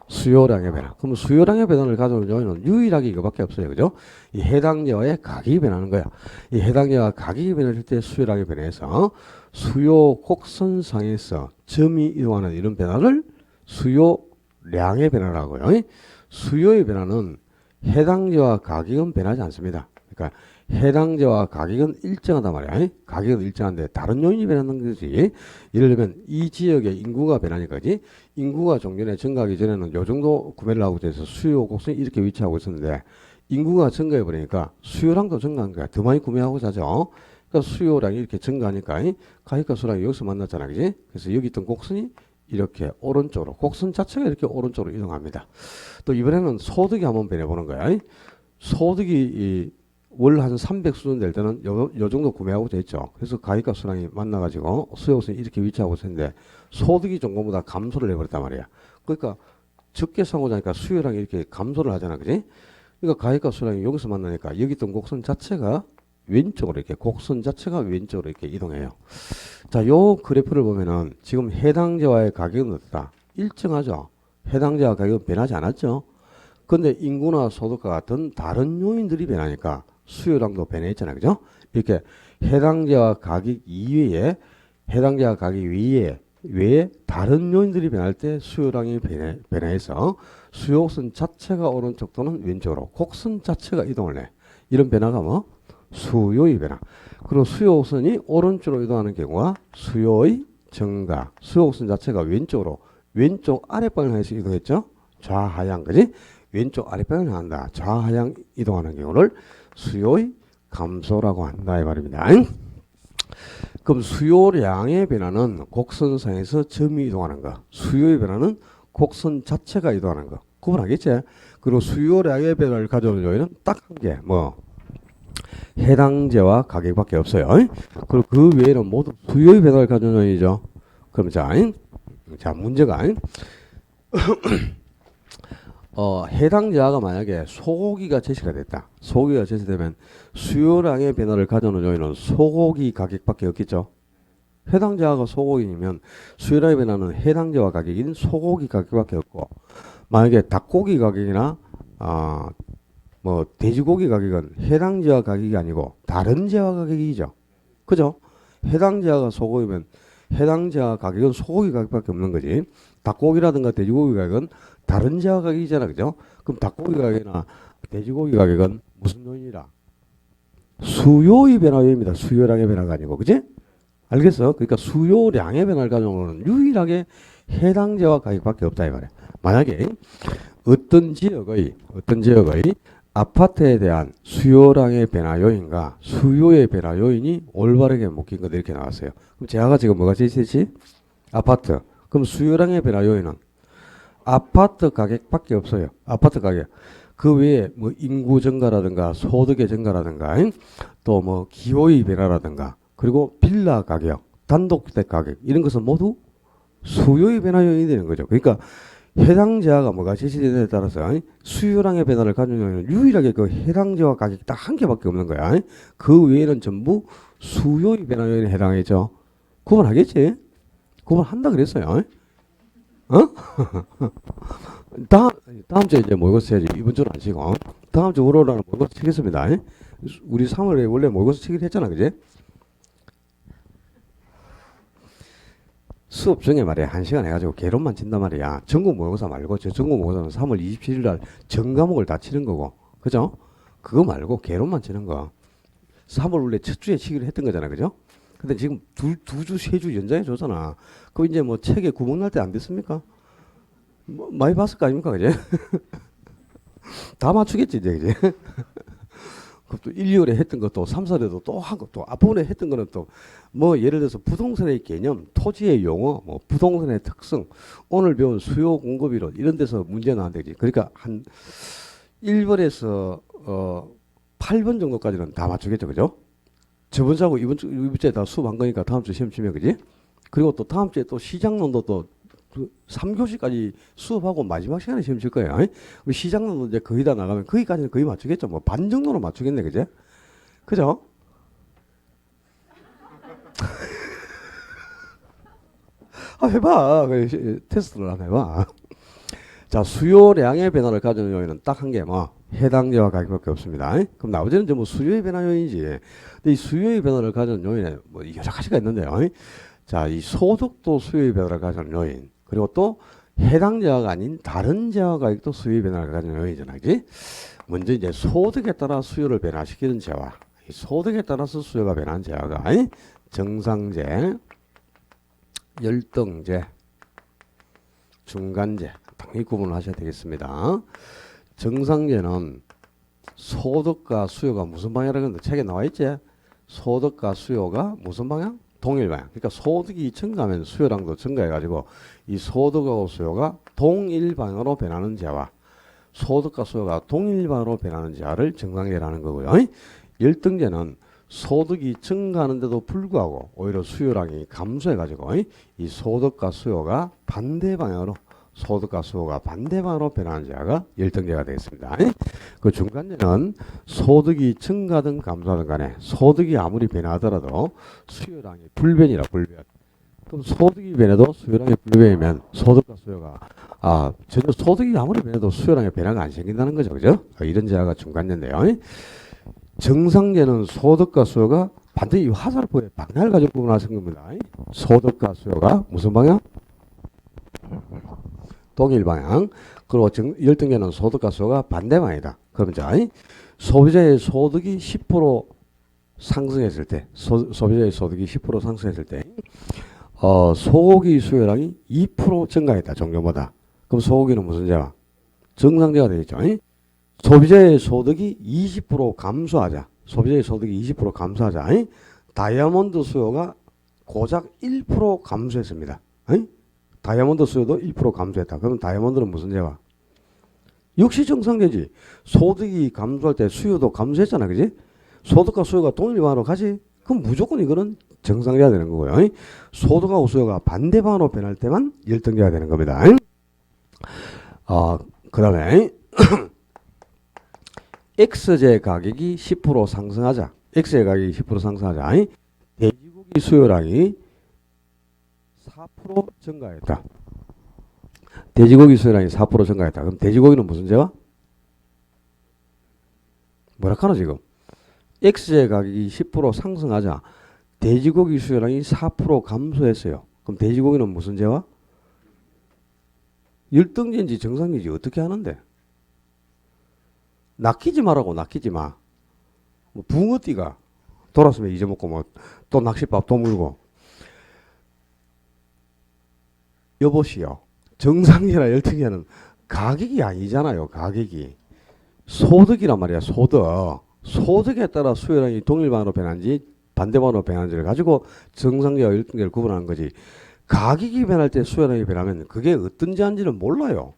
수요량의 변화. 그럼 수요량의 변화를 가져오는 요인은 유일하게 이거밖에 없어요. 그죠? 이 해당제와의 가격이 변하는 거야. 이 해당제와 가격이 변할 때 수요량이 변해서 수요 곡선상에서 점이 이동하는 이런 변화를 수요량의 변화라고요. 수요의 변화는 해당제와 가격은 변하지 않습니다. 그러니까 해당제와 가격은 일정하단 말이야. 가격은 일정한데 다른 요인이 변하는 거지. 예를 들면 이 지역의 인구가 변하니까, 그지? 인구가 종전에 증가하기 전에는 요 정도 구매를 하고 돼서 수요 곡선이 이렇게 위치하고 있었는데 인구가 증가해 버리니까 수요량도 증가한 거야. 더 많이 구매하고 자죠. 그러니까 수요량이 이렇게 증가하니까 가격과 수량이 여기서 만났잖아, 그지? 그래서 여기 있던 곡선이 이렇게 오른쪽으로, 곡선 자체가 이렇게 오른쪽으로 이동합니다. 또 이번에는 소득이 한번 변해보는 거야. 소득이 월 한 300 수준 될 때는 요 정도 구매하고 됐죠. 그래서 가격과 수량이 만나가지고 수요곡선이 이렇게 위치하고 있었는데 소득이 전거보다 감소를 해버렸단 말이야. 그러니까 적게 사고 자니까 수요량이 이렇게 감소를 하잖아, 그지? 그러니까 가격과 수량이 여기서 만나니까 여기 있던 곡선 자체가 왼쪽으로 이렇게, 곡선 자체가 왼쪽으로 이렇게 이동해요. 자, 요 그래프를 보면은 지금 해당제와의 가격은 어떻다? 일정하죠. 해당제와 가격은 변하지 않았죠. 근데 인구나 소득과 같은 다른 요인들이 변하니까 수요량도 변했잖아요. 그죠? 이렇게 해당제와 가격 이외에, 해당제와 가격 외에 다른 요인들이 변할 때 수요량이 변해서 수요곡선 자체가 오른쪽 또는 왼쪽으로, 곡선 자체가 이동을 해. 이런 변화가 뭐? 수요의 변화. 그리고 수요곡선이 오른쪽으로 이동하는 경우가 수요의 증가. 수요곡선 자체가 왼쪽으로, 왼쪽 아랫방향을 해서 이동했죠? 좌하향, 그지? 왼쪽 아랫방향을 한다. 좌하향 이동하는 경우를 수요의 감소라고 한다, 이 말입니다. 그럼 수요량의 변화는 곡선상에서 점이 이동하는 거. 수요의 변화는 곡선 자체가 이동하는 거. 구분하겠지? 그리고 수요량의 변화를 가져오는 요인은 딱 한 개, 뭐? 해당제와 가격밖에 없어요. 그리고 그 외에는 모두 수요의 변화를 가져오는 요인이죠. 그럼 자, 문제가 해당자가 만약에 소고기가 제시가 됐다. 소고기가 제시되면 수요량의 변화를 가져오는 요인은 소고기 가격밖에 없겠죠. 해당자가 소고기면 수요량의 변화는 해당자와 가격인 소고기 가격밖에 없고, 만약에 닭고기 가격이나 뭐 돼지고기 가격은 해당자와 가격이 아니고 다른 제와 가격이죠. 그죠? 해당자가 소고기면 해당자 가격은 소고기 가격밖에 없는 거지. 닭고기라든가 돼지고기 가격은 다른 제와 가격이잖아, 그죠? 그럼 닭고기 가격이나 돼지고기 가격은 무슨 요인이라? 수요의 변화 요인입니다. 수요량의 변화가 아니고, 그지? 알겠어? 그러니까 수요량의 변화를 가져오는 유일하게 해당제와 가격밖에 없다, 이 말이야. 만약에 어떤 지역의 아파트에 대한 수요량의 변화 요인과 수요의 변화 요인이 올바르게 묶인 것 이렇게 나왔어요. 그럼 제가 지금 뭐가 제시했지? 아파트. 그럼 수요량의 변화 요인은 아파트 가격밖에 없어요. 아파트 가격. 그 외에 뭐 인구 증가라든가 소득의 증가라든가 또 뭐 기호의 변화라든가 그리고 빌라 가격, 단독주택 가격 이런 것은 모두 수요의 변화 요인이 되는 거죠. 그러니까 해당제가 뭐가 제시되느냐에 따라서 수요량의 변화를 가져오는 유일하게 그 해당제와 가격이 딱 한 개밖에 없는 거야. 그 외에는 전부 수요의 변화 요인에 해당하죠. 구분하겠지? 구분한다 그랬어요. 어? 다음 주에 이제 모의고사 해야지. 이번 주는 안 치고. 다음 주 월요일날 모의고사 치겠습니다. 우리 3월에 원래 모의고사 치기로 했잖아, 그지? 수업 중에 말이야, 1시간 해가지고 개론만 친단 말이야. 전국 모의고사 말고, 저 전국 모의고사는 3월 27일 날 전 과목을 다 치는 거고, 그죠? 그거 말고 개론만 치는 거. 3월 원래 첫 주에 치기로 했던 거잖아, 그죠? 근데 지금 두 주, 세 주 연장해 줬잖아. 그거 이제 뭐 책에 구멍 날 때 안 됐습니까? 뭐 많이 봤을 거 아닙니까, 그제? 다 맞추겠지, 이제, 그제? 그것도 1, 2월에 했던 것도 3, 4월에도 또 하고 또 앞부분에 했던 거는 또 뭐 예를 들어서 부동산의 개념, 토지의 용어, 뭐 부동산의 특성, 오늘 배운 수요 공급 이론 이런 데서 문제 나왔는데 그러니까 한 1번에서 8번 정도까지는 다 맞추겠죠, 그죠? 저번 주하고 이번 주에 다 수업한 거니까 다음 주 시험 치면, 그지? 그리고 또 다음 주에 또 시장론도 또 3교시까지 수업하고 마지막 시간에 시험 칠 거예요. 시장론도 이제 거의 다 나가면 거기까지는 거의 맞추겠죠. 뭐 반 정도는 맞추겠네, 그제? 그죠? 해봐. 테스트를 한번 해봐. 자, 수요량의 변화를 가져오는 요인은 딱 한 개, 뭐 해당제와 가격밖에 없습니다. 그럼 나머지는 전부 수요의 변화 요인이지. 근데 이 수요의 변화를 가져오는 요인에 뭐 여러 가지가 있는데요. 자, 이 소득도 수요의 변화를 가져오는 요인. 그리고 또 해당제화가 아닌 다른 제화 가격도 수요의 변화를 가져오는 요인이잖아, 그지? 먼저 이제 소득에 따라 수요를 변화시키는 제화. 이 소득에 따라서 수요가 변하는 제하가 정상제, 열등제, 중간제 당연히 구분을 하셔야 되겠습니다. 정상제는 소득과 수요가 무슨 방향이라고 하는데 책에 나와 있지? 소득과 수요가 무슨 방향? 동일 방향. 그러니까 소득이 증가하면 수요량도 증가해가지고 이 소득하고 수요가 동일 방향으로 변하는 제와 소득과 수요가 동일 방향으로 변하는 제를 정상제라는 거고요. 열등제는 소득이 증가하는데도 불구하고 오히려 수요량이 감소해가지고 이 소득과 수요가 반대 방향으로 변하는 제가 열등제가 되겠습니다. 그 중간제는 소득이 증가든 감소하든 간에 소득이 아무리 변하더라도 수요량이 불변. 그럼 소득이 변해도 수요량이 불변이면 소득과 수요가 전혀 소득이 아무리 변해도 수요량의 변화가 안 생긴다는 거죠. 그죠? 이런 제가 중간제인데요. 정상제는 소득과 수요가 반드시 화살표의 방향을 가지고 구분하신 겁니다. 소득과 수요가 무슨 방향? 동일 방향. 그리고 열등제는 소득과 수요가 반대 방향이다. 그러면 자, 소비자의 소득이 10% 상승했을 때, 소비자의 소득이 10% 상승했을 때, 소고기 수요량이 2% 증가했다. 종전보다. 그럼 소고기는 무슨 제와? 정상제가 되겠죠. 소비자의 소득이 20% 감소하자. 다이아몬드 수요가 고작 1% 감소했습니다. 다이아몬드 수요도 1% 감소했다. 그러면 다이아몬드는 무슨 제와? 역시 정상제지. 소득이 감소할 때 수요도 감소했잖아. 그지? 소득과 수요가 동일방향으로 가지? 그럼 무조건 이거는 정상제가 되는 거고요. 소득하고 수요가 반대 방향으로 변할 때만 열등제가 되는 겁니다. 그 다음에 X제 가격이 10% 상승하자. 돼지고기 수요량이 4% 증가했다. 그럼 돼지고기는 무슨 제와? 뭐라카노 지금? X제 가격이 10% 상승하자. 돼지고기 수요량이 4% 감소했어요. 그럼 돼지고기는 무슨 제와? 열등제인지 정상제인지 어떻게 하는데? 낚이지 마. 뭐 붕어띠가 돌았으면 잊어먹고 또 낚싯밥 또 물고. 여보시오. 정상제나 열등제는 가격이 아니잖아요. 가격이. 소득이란 말이야. 소득에 따라 수요량이 동일방향으로 변한지 반대방향으로 변한지를 가지고 정상제와 열등제를 구분하는 거지. 가격이 변할 때 수요량이 변하면 그게 어떤 제한지는 몰라요.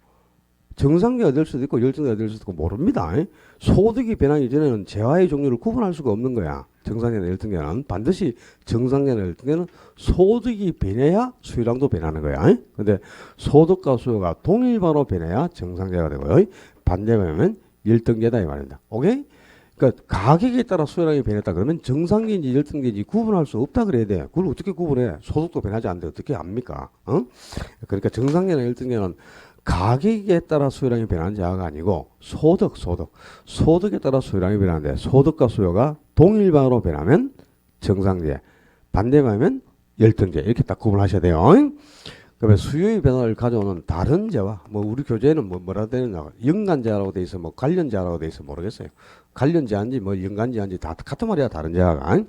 정상제가 될 수도 있고 열등제가 될 수도 있고 모릅니다. 소득이 변하기 전에는 재화의 종류를 구분할 수가 없는 거야. 정상제나 열등제는 반드시 정상제나 열등제는 소득이 변해야 수요량도 변하는 거야. 근데 소득과 수요가 동일방으로 변해야 정상제가 되고요. 반대면 열등제다 이 말입니다. 오케이? 그러니까 가격에 따라 수요량이 변했다 그러면 정상제인지 열등제인지 구분할 수 없다 그래야 돼. 그걸 어떻게 구분해? 소득도 변하지 않는데 어떻게 압니까? 그러니까 정상제나 열등제는 가격에 따라 수요량이 변하는 자가 아니고 소득에 따라 수요량이 변하는데 소득과 수요가 동일방으로 변하면 정상제, 반대방면 열등제 이렇게 딱 구분하셔야 돼요. 그러면 수요의 변화를 가져오는 다른 제와 우리 교재에는 뭐라 되느냐 연관제라고 돼 있어 관련제라고 돼 있어 모르겠어요. 관련제한지 연관제한지 다 같은 말이야 다른 제가.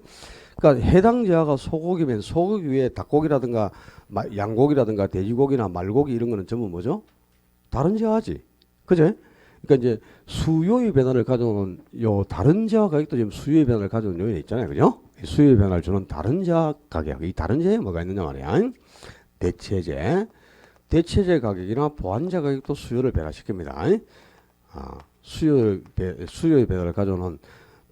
그러니까 해당 제하가 소고기면 소고기 위에 닭고기라든가 양고기라든가 돼지고기나 말고기 이런 거는 전부 뭐죠? 다른 제하지. 그제? 그러니까 이제 수요의 변화를 가져오는 요 다른 제하 가격도 지금 수요의 변화를 가져오는 요인이 있잖아요. 그죠? 수요의 변화를 주는 다른 제하 가격. 이 다른 제에 뭐가 있느냐 말이야. 대체제 가격이나 보완제 가격도 수요를 변화시킵니다. 수요의 변화를 가져오는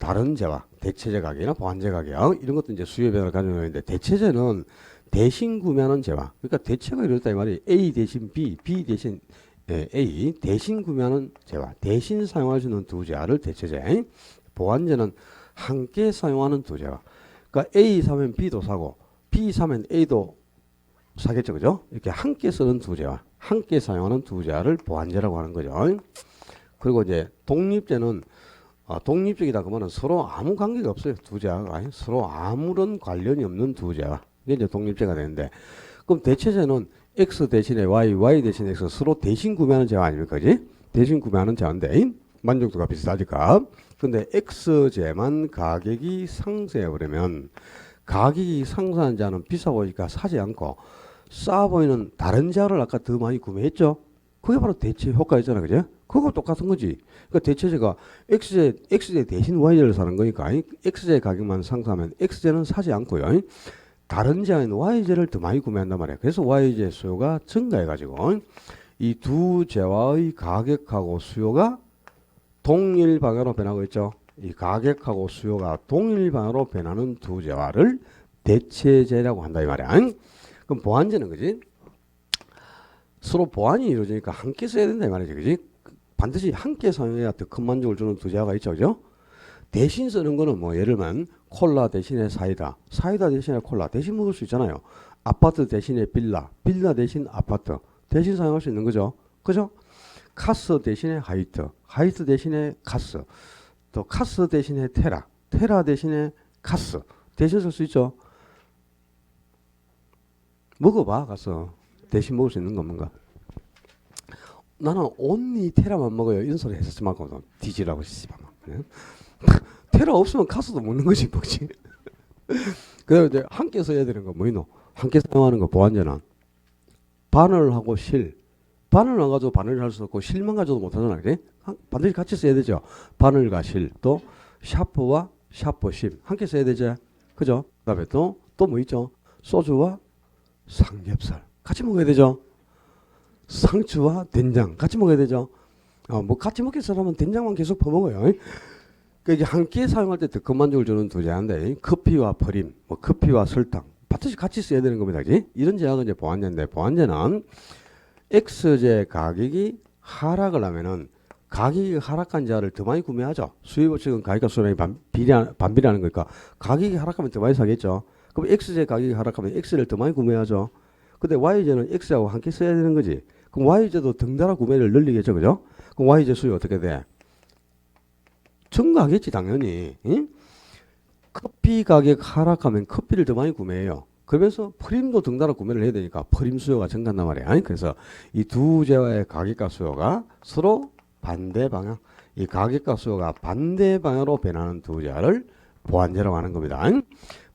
다른 제와 대체제 가격이나 보완제 가격 이런 것도 이제 수요의 변화를 가져오는 요인인데 대체제는 대신 구매하는 제와 그러니까 대체가 이렇다 이 말이 A 대신 B 대신 A 대신 구매하는 제와 대신 사용할 수 있는 두 제를 대체제. 보완제는 함께 사용하는 두 제와. 그러니까 A 사면 B도 사고 B 사면 A도 사겠죠. 그죠? 이렇게 함께 쓰는 두 제와 함께 사용하는 두 제를 보완제라고 하는 거죠. 그리고 이제 독립제는 독립적이다 그러면 서로 아무 관계가 없어요. 두 제가 서로 아무런 관련이 없는 두 제와 이게 이제 독립제가 되는데 그럼 대체제는 X 대신에 Y 대신에 X 서로 대신 구매하는 제와 아닙니까? 그지? 대신 구매하는 제한데 만족도가 비슷하니까. 근데 X제만 가격이 상승해버리면 가격이 상승한 자는 비싸 보이니까 사지 않고 싸 보이는 다른 자를 아까 더 많이 구매했죠. 그게 바로 대체 효과였잖아, 그죠? 그거 똑같은 거지. 그러니까 대체제가 X제 대신 Y제를 사는 거니까 X제 가격만 상승하면 X제는 사지 않고요. 다른 제한 Y제를 더 많이 구매한단 말이야. 그래서 Y제 수요가 증가해가지고 이 두 제와의 가격하고 수요가 동일 방향으로 변하고 있죠. 이 가격하고 수요가 동일 방향으로 변하는 두 제와를 대체제라고 한다 이 말이야. 그럼 보완제는 그지? 서로 보완이 이루어지니까 함께 써야 된다 이 말이지, 그지? 반드시 함께 사용해야 더 큰 만족을 주는 두 제와가 있죠, 그죠? 대신 쓰는 거는 뭐 예를 들면 콜라 대신에 사이다, 사이다 대신에 콜라 대신 먹을 수 있잖아요. 아파트 대신에 빌라, 빌라 대신 아파트 대신 사용할 수 있는 거죠, 그죠? 카스 대신에 하이트, 하이트 대신에 카스, 또 카스 대신에 테라, 테라 대신에 카스 대신 쓸 수 있죠. 먹어봐 가서 대신 먹을 수 있는 건 뭔가. 나는 온리 테라만 먹어요 이런 소리 했었지 말고 뒤지라고 씨발. 테라 없으면 카스도 먹는 거지 먹지. 그래서 이제 함께 써야 되는 거 뭐이노? 함께 사용하는 거 보완제는 바늘하고 실. 바늘 안 가져도 바늘을 할 수 없고 실만 가져도 못하잖아, 그지? 반드시 같이 써야 되죠. 바늘과 실, 또 샤프와 샤프심 함께 써야 되죠, 그죠? 그다음에 또 뭐 있죠? 소주와 삼겹살 같이 먹어야 되죠. 상추와 된장 같이 먹어야 되죠. 뭐 같이 먹겠어라면 된장만 계속 퍼먹어요. 그러니까 함께 사용할 때 더 큰 만족을 주는 두 제한데 커피와 프림, 뭐 커피와 설탕 반드시 같이 써야 되는 겁니다, 그지? 이런 제약은 이제 보완제인데 보완제는 X제 가격이 하락을 하면은 가격이 하락한 자를 더 많이 구매하죠. 수요보측은 가격과 수요량이 반비례하는 거니까 가격이 하락하면 더 많이 사겠죠. 그럼 X제 가격이 하락하면 X를 더 많이 구매하죠. 근데 Y제는 X하고 함께 써야 되는 거지. 그럼 Y제도 덩달아 구매를 늘리겠죠, 그죠? 그럼 Y제 수요 어떻게 돼? 증가하겠지, 당연히. 응? 커피 가격 하락하면 커피를 더 많이 구매해요. 그러면서 프림도 덩달아 구매를 해야 되니까 프림 수요가 증가한단 말이야. 그래서 이 두 제와의 가격과 수요가 서로 반대 방향, 이 가격과 수요가 반대 방향으로 변하는 두 제와를 보완제라고 하는 겁니다.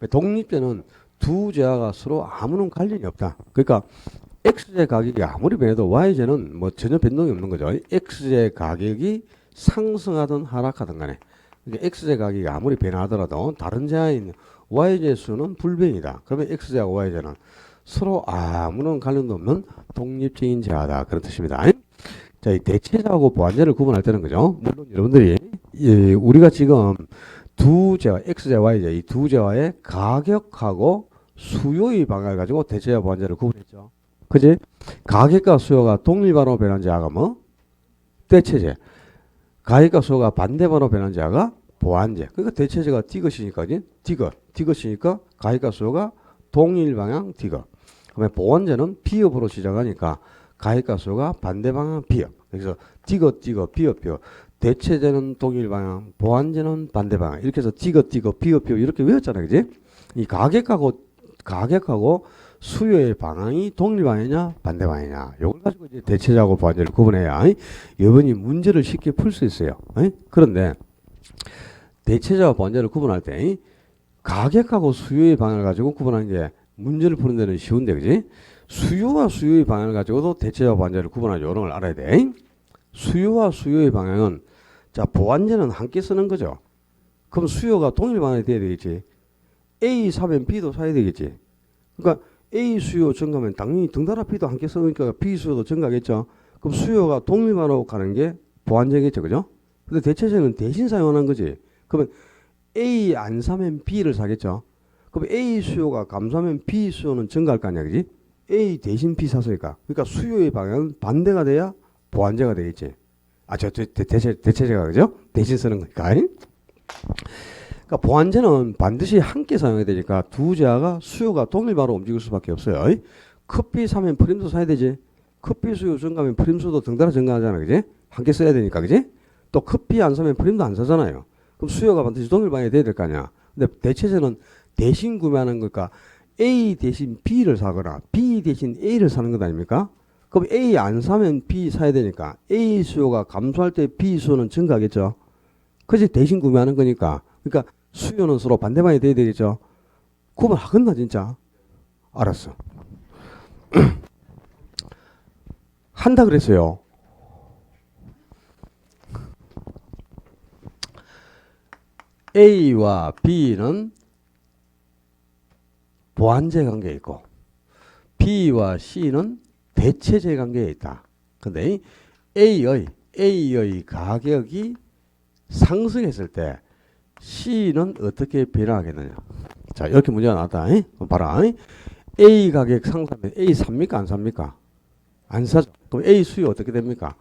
독립제는 두 제와가 서로 아무런 관련이 없다. 그러니까 X제 가격이 아무리 변해도 Y제는 뭐 전혀 변동이 없는 거죠. X제 가격이 상승하든 하락하든 간에 그러니까 X제 가격이 아무리 변하더라도 다른 제와인 Y제 수는 불변이다. 그러면 X제하고 Y제는 서로 아무런 관련도 없는 독립적인 제하다. 그런 뜻입니다. 자, 이 대체제하고 보완제를 구분할 때는 그죠? 물론 여러분들이 우리가 지금 두 제와 X제, Y제 이 두 제와의 가격하고 수요의 방향을 가지고 대체제와 보완제를 구분했죠. 그지? 가격과 수요가 독립방으로 변한 제하가 뭐? 대체제. 가격과 수요가 반대방으로 변한 제하가 보완제. 그러니까 대체제가 디귿이니까, 디귿이니까 가격과 수요가 동일 방향 디귿. 그러면 보완제는 비읍으로 시작하니까 가격과 수요가 반대 방향 비읍. 그래서 디귿, 비읍. 대체제는 동일 방향, 보완제는 반대 방향. 이렇게 해서 디귿, 비읍 이렇게 외웠잖아요, 그지? 이 가격하고 수요의 방향이 동일 방향이냐, 반대 방향이냐. 이걸 가지고 이제 대체제하고 보완제를 구분해야 여러분이 문제를 쉽게 풀 수 있어요. 그런데 대체제와 보완제를 구분할 때 가격하고 수요의 방향을 가지고 구분하는 게 문제를 푸는 데는 쉬운데, 그지? 수요와 수요의 방향을 가지고도 대체제와 보완제를 구분하죠. 이런 걸 알아야 돼. 수요와 수요의 방향은 자, 보완제는 함께 쓰는 거죠. 그럼 수요가 동일 방향이 돼야 되겠지. A 사면 B도 사야 되겠지. 그러니까 A 수요 증가하면 당연히 덩달아 B도 함께 쓰니까 B 수요도 증가하겠죠. 그럼 수요가 동일 방향으로 가는 게 보완제겠죠, 그죠? 근데 대체제는 대신 사용하는 거지. 그러면 A 안 사면 B를 사겠죠. 그럼 A 수요가 감소하면 B 수요는 증가할 거 아니야, 그지? A 대신 B 샀으니까. 그러니까 수요의 방향은 반대가 돼야 보완제가 되겠지. 대체제가, 그죠? 대신 쓰는 거니까. 그러니까 보완제는 반드시 함께 사용해야 되니까 두 제하가 수요가 동일방으로 움직일 수밖에 없어요. 커피 사면 프림도 사야 되지. 커피 수요 증가하면 프림 수도 덩달아 증가하잖아, 그지? 함께 써야 되니까, 그지? 또 커피 안 사면 프림도 안 사잖아요. 그럼 수요가 반드시 동일방향이 돼야 될 거 아니야. 근데 대체제는 대신 구매하는 거니까 A 대신 B를 사거나 B 대신 A를 사는 것 아닙니까? 그럼 A 안 사면 B 사야 되니까 A 수요가 감소할 때 B 수요는 증가하겠죠. 그지? 대신 구매하는 거니까. 그러니까 수요는 서로 반대방이 돼야 되겠죠. 구분하겠나 진짜? 알았어. 한다 그랬어요. A와 B는 보완제 관계에 있고 B와 C는 대체제 관계에 있다. 근데 A의 가격이 상승했을 때 C는 어떻게 변화하겠느냐. 자, 이렇게 문제가 나왔다. 봐라. A 가격 상승하면 A 삽니까? 안 삽니까? 안 사죠. 그럼 A 수요 어떻게 됩니까?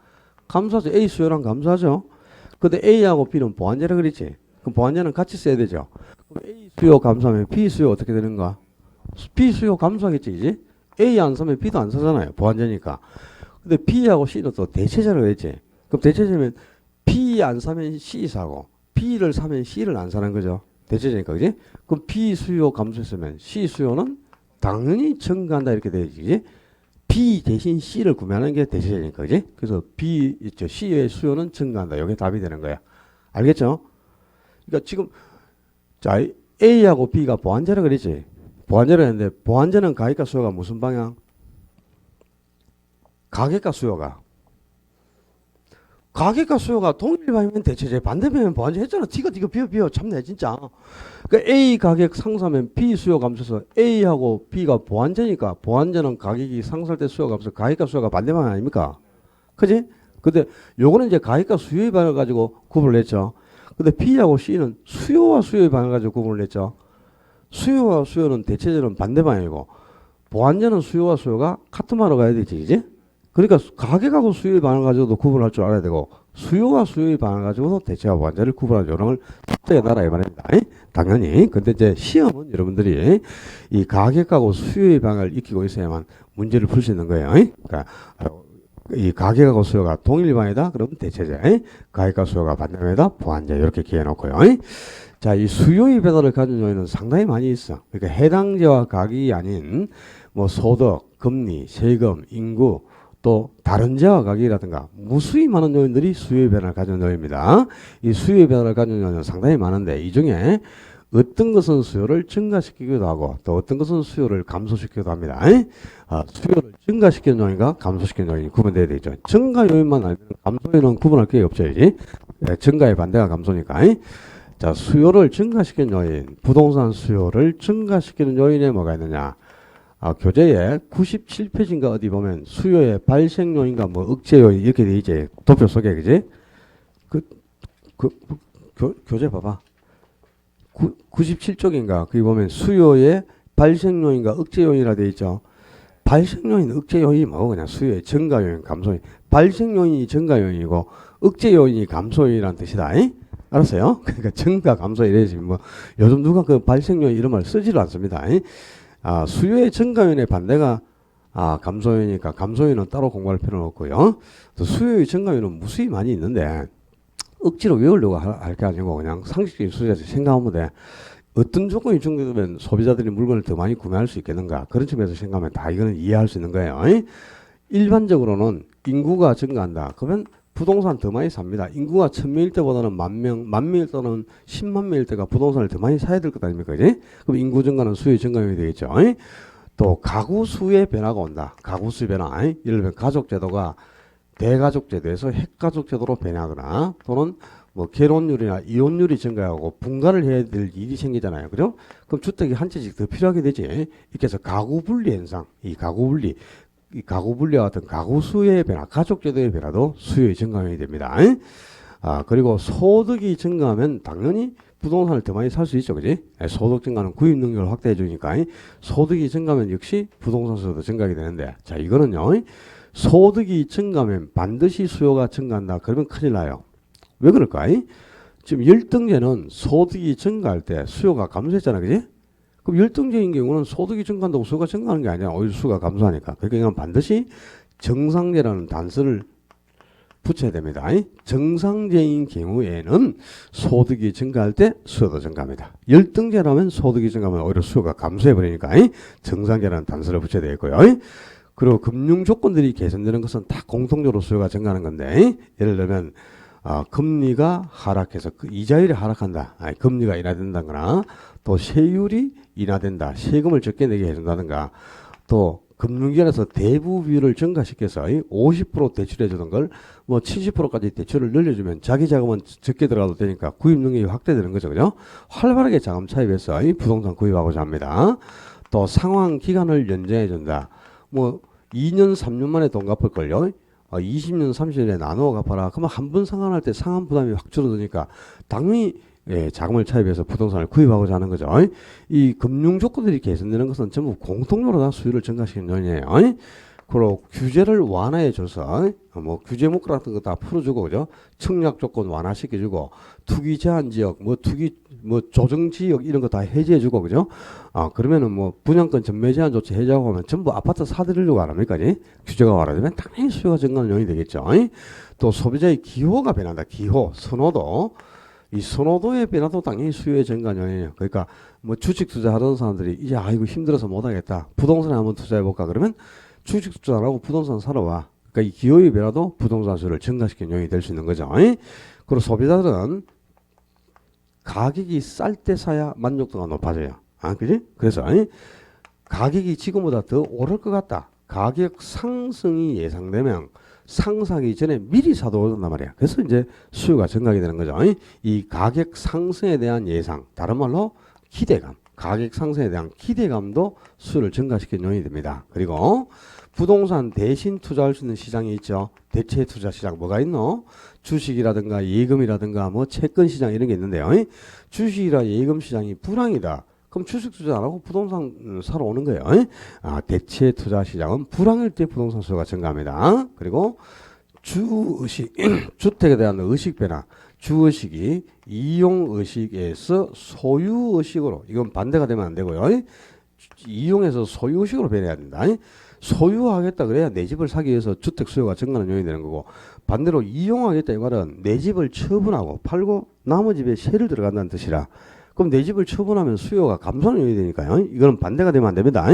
감소하죠. A 수요랑 감소하죠. 근데 A하고 B는 보완제라 그랬지. 그럼 보완제는 같이 써야 되죠. 그럼 A 수요 감소하면 B 수요 어떻게 되는가? B 수요 감소하겠지, 이제? A 안 사면 B도 안 사잖아요. 보완제니까. 근데 B하고 C는 또 대체제라고 했지. 그럼 대체제면 B 안 사면 C 사고, B를 사면 C를 안 사는 거죠. 대체제니까, 그지? 그럼 B 수요 감소했으면 C 수요는 당연히 증가한다, 이렇게 되지, 그지? B 대신 C를 구매하는 게 대체제니까, 그지? 그래서 B, 있죠. C의 수요는 증가한다. 이게 답이 되는 거야. 알겠죠? 그러니까 지금, 자, A하고 B가 보완제라 그랬지. 보완제라 했는데, 보완제는 가격과 수요가 무슨 방향? 가격과 수요가. 가격과 수요가 동일방이면 대체제, 반대면 보완제 했잖아. 이거 비어. 참네, 진짜. 그러니까 A 가격 상승하면 B 수요 감소해서 A하고 B가 보완제니까, 보완제는 가격이 상승할 때 수요가 감소, 가격과 수요가 반대방 아닙니까? 그지? 근데 요거는 이제 가격과 수요의 방향을 가지고 구분을 했죠. 근데 B하고 C는 수요와 수요의 방향을 가지고 구분을 했죠. 수요와 수요는 대체제는 반대 방향이고, 보완제는 수요와 수요가 같은 방향으로 가야 되지, 이제? 그러니까 가격하고 수요의 방향을 가지고도 구분할 줄 알아야 되고, 수요와 수요의 방향을 가지고도 대체와 보완제를 구분할 요령을 습득해 놔라 이 말입니다. 당연히. 근데 이제 시험은 여러분들이 이 가격하고 수요의 방향을 익히고 있어야만 문제를 풀 수 있는 거예요. 그러니까 이 가격하고 수요가 동일 방향이다. 그러면 대체제. 가격과 수요가 반대방향이다. 보완제. 이렇게 기해 놓고요. 자, 이 수요의 변화를 가진 요인은 상당히 많이 있어. 그러니까 해당제와 가격이 아닌 뭐 소득, 금리, 세금, 인구, 또 다른 제와 가격이라든가 무수히 많은 요인들이 수요의 변화를 가진 요인입니다. 이 수요의 변화를 가진 요인은 상당히 많은데 이 중에 어떤 것은 수요를 증가시키기도 하고 또 어떤 것은 수요를 감소시키기도 합니다. 수요를 증가시키는 요인과 감소시키는 요인이 구분돼야 되죠. 증가 요인만 알면 감소 요인은 구분할 게 없죠. 이제 증가의 반대가 감소니까. 자, 수요를 증가시키는 요인, 부동산 수요를 증가시키는 요인에 뭐가 있느냐? 교재에 97페이지인가 어디 보면 수요의 발생 요인과 뭐 억제 요인 이렇게 돼 있지. 도표 속에, 그지? 교재 봐봐. 97쪽인가 거기 보면 수요의 발생 요인과 억제 요인이라 돼 있죠. 발생 요인, 억제 요인이 뭐 그냥 수요의 증가 요인, 감소 요인. 발생 요인이 증가 요인이고 억제 요인이 감소 요인이라는 뜻이다. 알았어요? 그러니까 증가, 감소 이래지 뭐 요즘 누가 그 발생 요인 이런 말 쓰지를 않습니다. 수요의 증가 요인의 반대가 감소 요인이니까 감소 요인은 따로 공부할 필요는 없고요. 또 수요의 증가 요인은 무수히 많이 있는데 억지로 외우려고 할 게 아니고 그냥 상식적인 수제에서 생각하면 돼. 어떤 조건이 충족되면 소비자들이 물건을 더 많이 구매할 수 있겠는가? 그런 측면에서 생각하면 다 이거는 이해할 수 있는 거예요. 일반적으로는 인구가 증가한다. 그러면 부동산 더 많이 삽니다. 인구가 1000명일 때보다는 만명일 때는 10만 명일 때가 부동산을 더 많이 사야 될 것 아닙니까? 그지? 그럼 인구 증가는 수요 증가이 되겠죠. 또 가구 수의 변화가 온다. 가구 수의 변화. 예를 들면 가족 제도가 대가족 제도에서 핵가족 제도로 변하거나 또는 뭐 결혼율이나 이혼율이 증가하고 분가를 해야 될 일이 생기잖아요. 그죠? 그럼 주택이 한 채씩 더 필요하게 되지. 이렇게 해서 가구 분리 현상, 이 가구 분리와 같은 가구 수의 변화, 가족 제도의 변화도 수요의 증가이 됩니다. 그리고 소득이 증가하면 당연히 부동산을 더 많이 살 수 있죠. 그지? 소득 증가는 구입 능력을 확대해 주니까 소득이 증가하면 역시 부동산 수요도 증가하게 되는데 자, 이거는요. 소득이 증가하면 반드시 수요가 증가한다. 그러면 큰일 나요. 왜 그럴까? 지금 열등제는 소득이 증가할 때 수요가 감소했잖아. 그지? 그럼 열등제인 경우는 소득이 증가한다고 수요가 증가하는 게 아니야. 오히려 수요가 감소하니까. 그러니까 이건 반드시 정상제라는 단서를 붙여야 됩니다. 정상제인 경우에는 소득이 증가할 때 수요도 증가합니다. 열등제라면 소득이 증가하면 오히려 수요가 감소해버리니까 정상제라는 단서를 붙여야 되겠고요. 그리고 금융 조건들이 개선되는 것은 다 공통적으로 수요가 증가하는 건데, 예를 들면 금리가 하락해서 그 이자율이 하락한다. 아니, 금리가 인하된다거나 또 세율이 인하된다. 세금을 적게 내게 해준다든가 또 금융기관에서 대부 비율을 증가시켜서 50% 대출해 주던 걸 뭐 70%까지 대출을 늘려주면 자기 자금은 적게 들어가도 되니까 구입 능력이 확대되는 거죠. 그죠? 활발하게 자금 차입해서 부동산 구입하고자 합니다. 또 상환 기간을 연장해 준다. 뭐 2년 3년 만에 돈 갚을 걸요. 20년 30년에 나누어 갚아라. 그러면 한 번 상환할 때 상환 부담이 확 줄어드니까 당연히 자금을 차입해서 부동산을 구입하고자 하는 거죠. 이 금융 조건들이 개선되는 것은 전부 공통적으로 다 수요를 증가시키는 요인이에요. 그리고 규제를 완화해줘서 뭐 규제 목표 같은 거 다 풀어주고, 그죠? 청약 조건 완화시켜주고, 투기 제한 지역, 뭐 투기 뭐 조정 지역 이런 거 다 해제해주고, 그죠? 그러면은 뭐 분양권 전매 제한 조치 해제하고 하면 전부 아파트 사들이려고 안 합니까? 규제가 완화되면 당연히 수요가 증가하는 요인이 되겠죠. 또 소비자의 기호가 변한다. 기호, 선호도. 이 선호도의 변화도 당연히 수요의 증가 요인이에요. 그러니까 뭐 주식 투자하던 사람들이 이제 아이고 힘들어서 못하겠다. 부동산에 한번 투자해볼까 그러면 주식 투자 안 하고 부동산 사러 와. 그러니까 이 기호의 변화도 부동산 수요를 증가시키는 요인이 될 수 있는 거죠. 그리고 소비자들은 가격이 쌀 때 사야 만족도가 높아져요. 그지? 그래서 가격이 지금보다 더 오를 것 같다. 가격 상승이 예상되면 상승하기 전에 미리 사도 오른단 말이야. 그래서 이제 수요가 증가하게 되는 거죠. 이 가격 상승에 대한 예상, 다른 말로 기대감, 가격 상승에 대한 기대감도 수요를 증가시키는 요인이 됩니다. 그리고 부동산 대신 투자할 수 있는 시장이 있죠. 대체 투자 시장 뭐가 있노? 주식이라든가 예금이라든가 뭐 채권 시장 이런 게 있는데요. 주식이라 예금 시장이 불황이다. 그럼 주식 투자 안 하고 부동산 사러 오는 거예요. 대체 투자 시장은 불황일 때 부동산 수요가 증가합니다. 그리고 주의식, 주택에 대한 의식 변화. 주의식이 이용의식에서 소유의식으로, 이건 반대가 되면 안 되고요. 이용해서 소유의식으로 변해야 된다. 소유하겠다 그래야 내 집을 사기 위해서 주택 수요가 증가하는 요인이 되는 거고, 반대로 이용하겠다 이 말은 내 집을 처분하고 팔고 남의 집에 세를 들어간다는 뜻이라. 그럼 내 집을 처분하면 수요가 감소하는 요인이 되니까요. 이거는 반대가 되면 안 됩니다.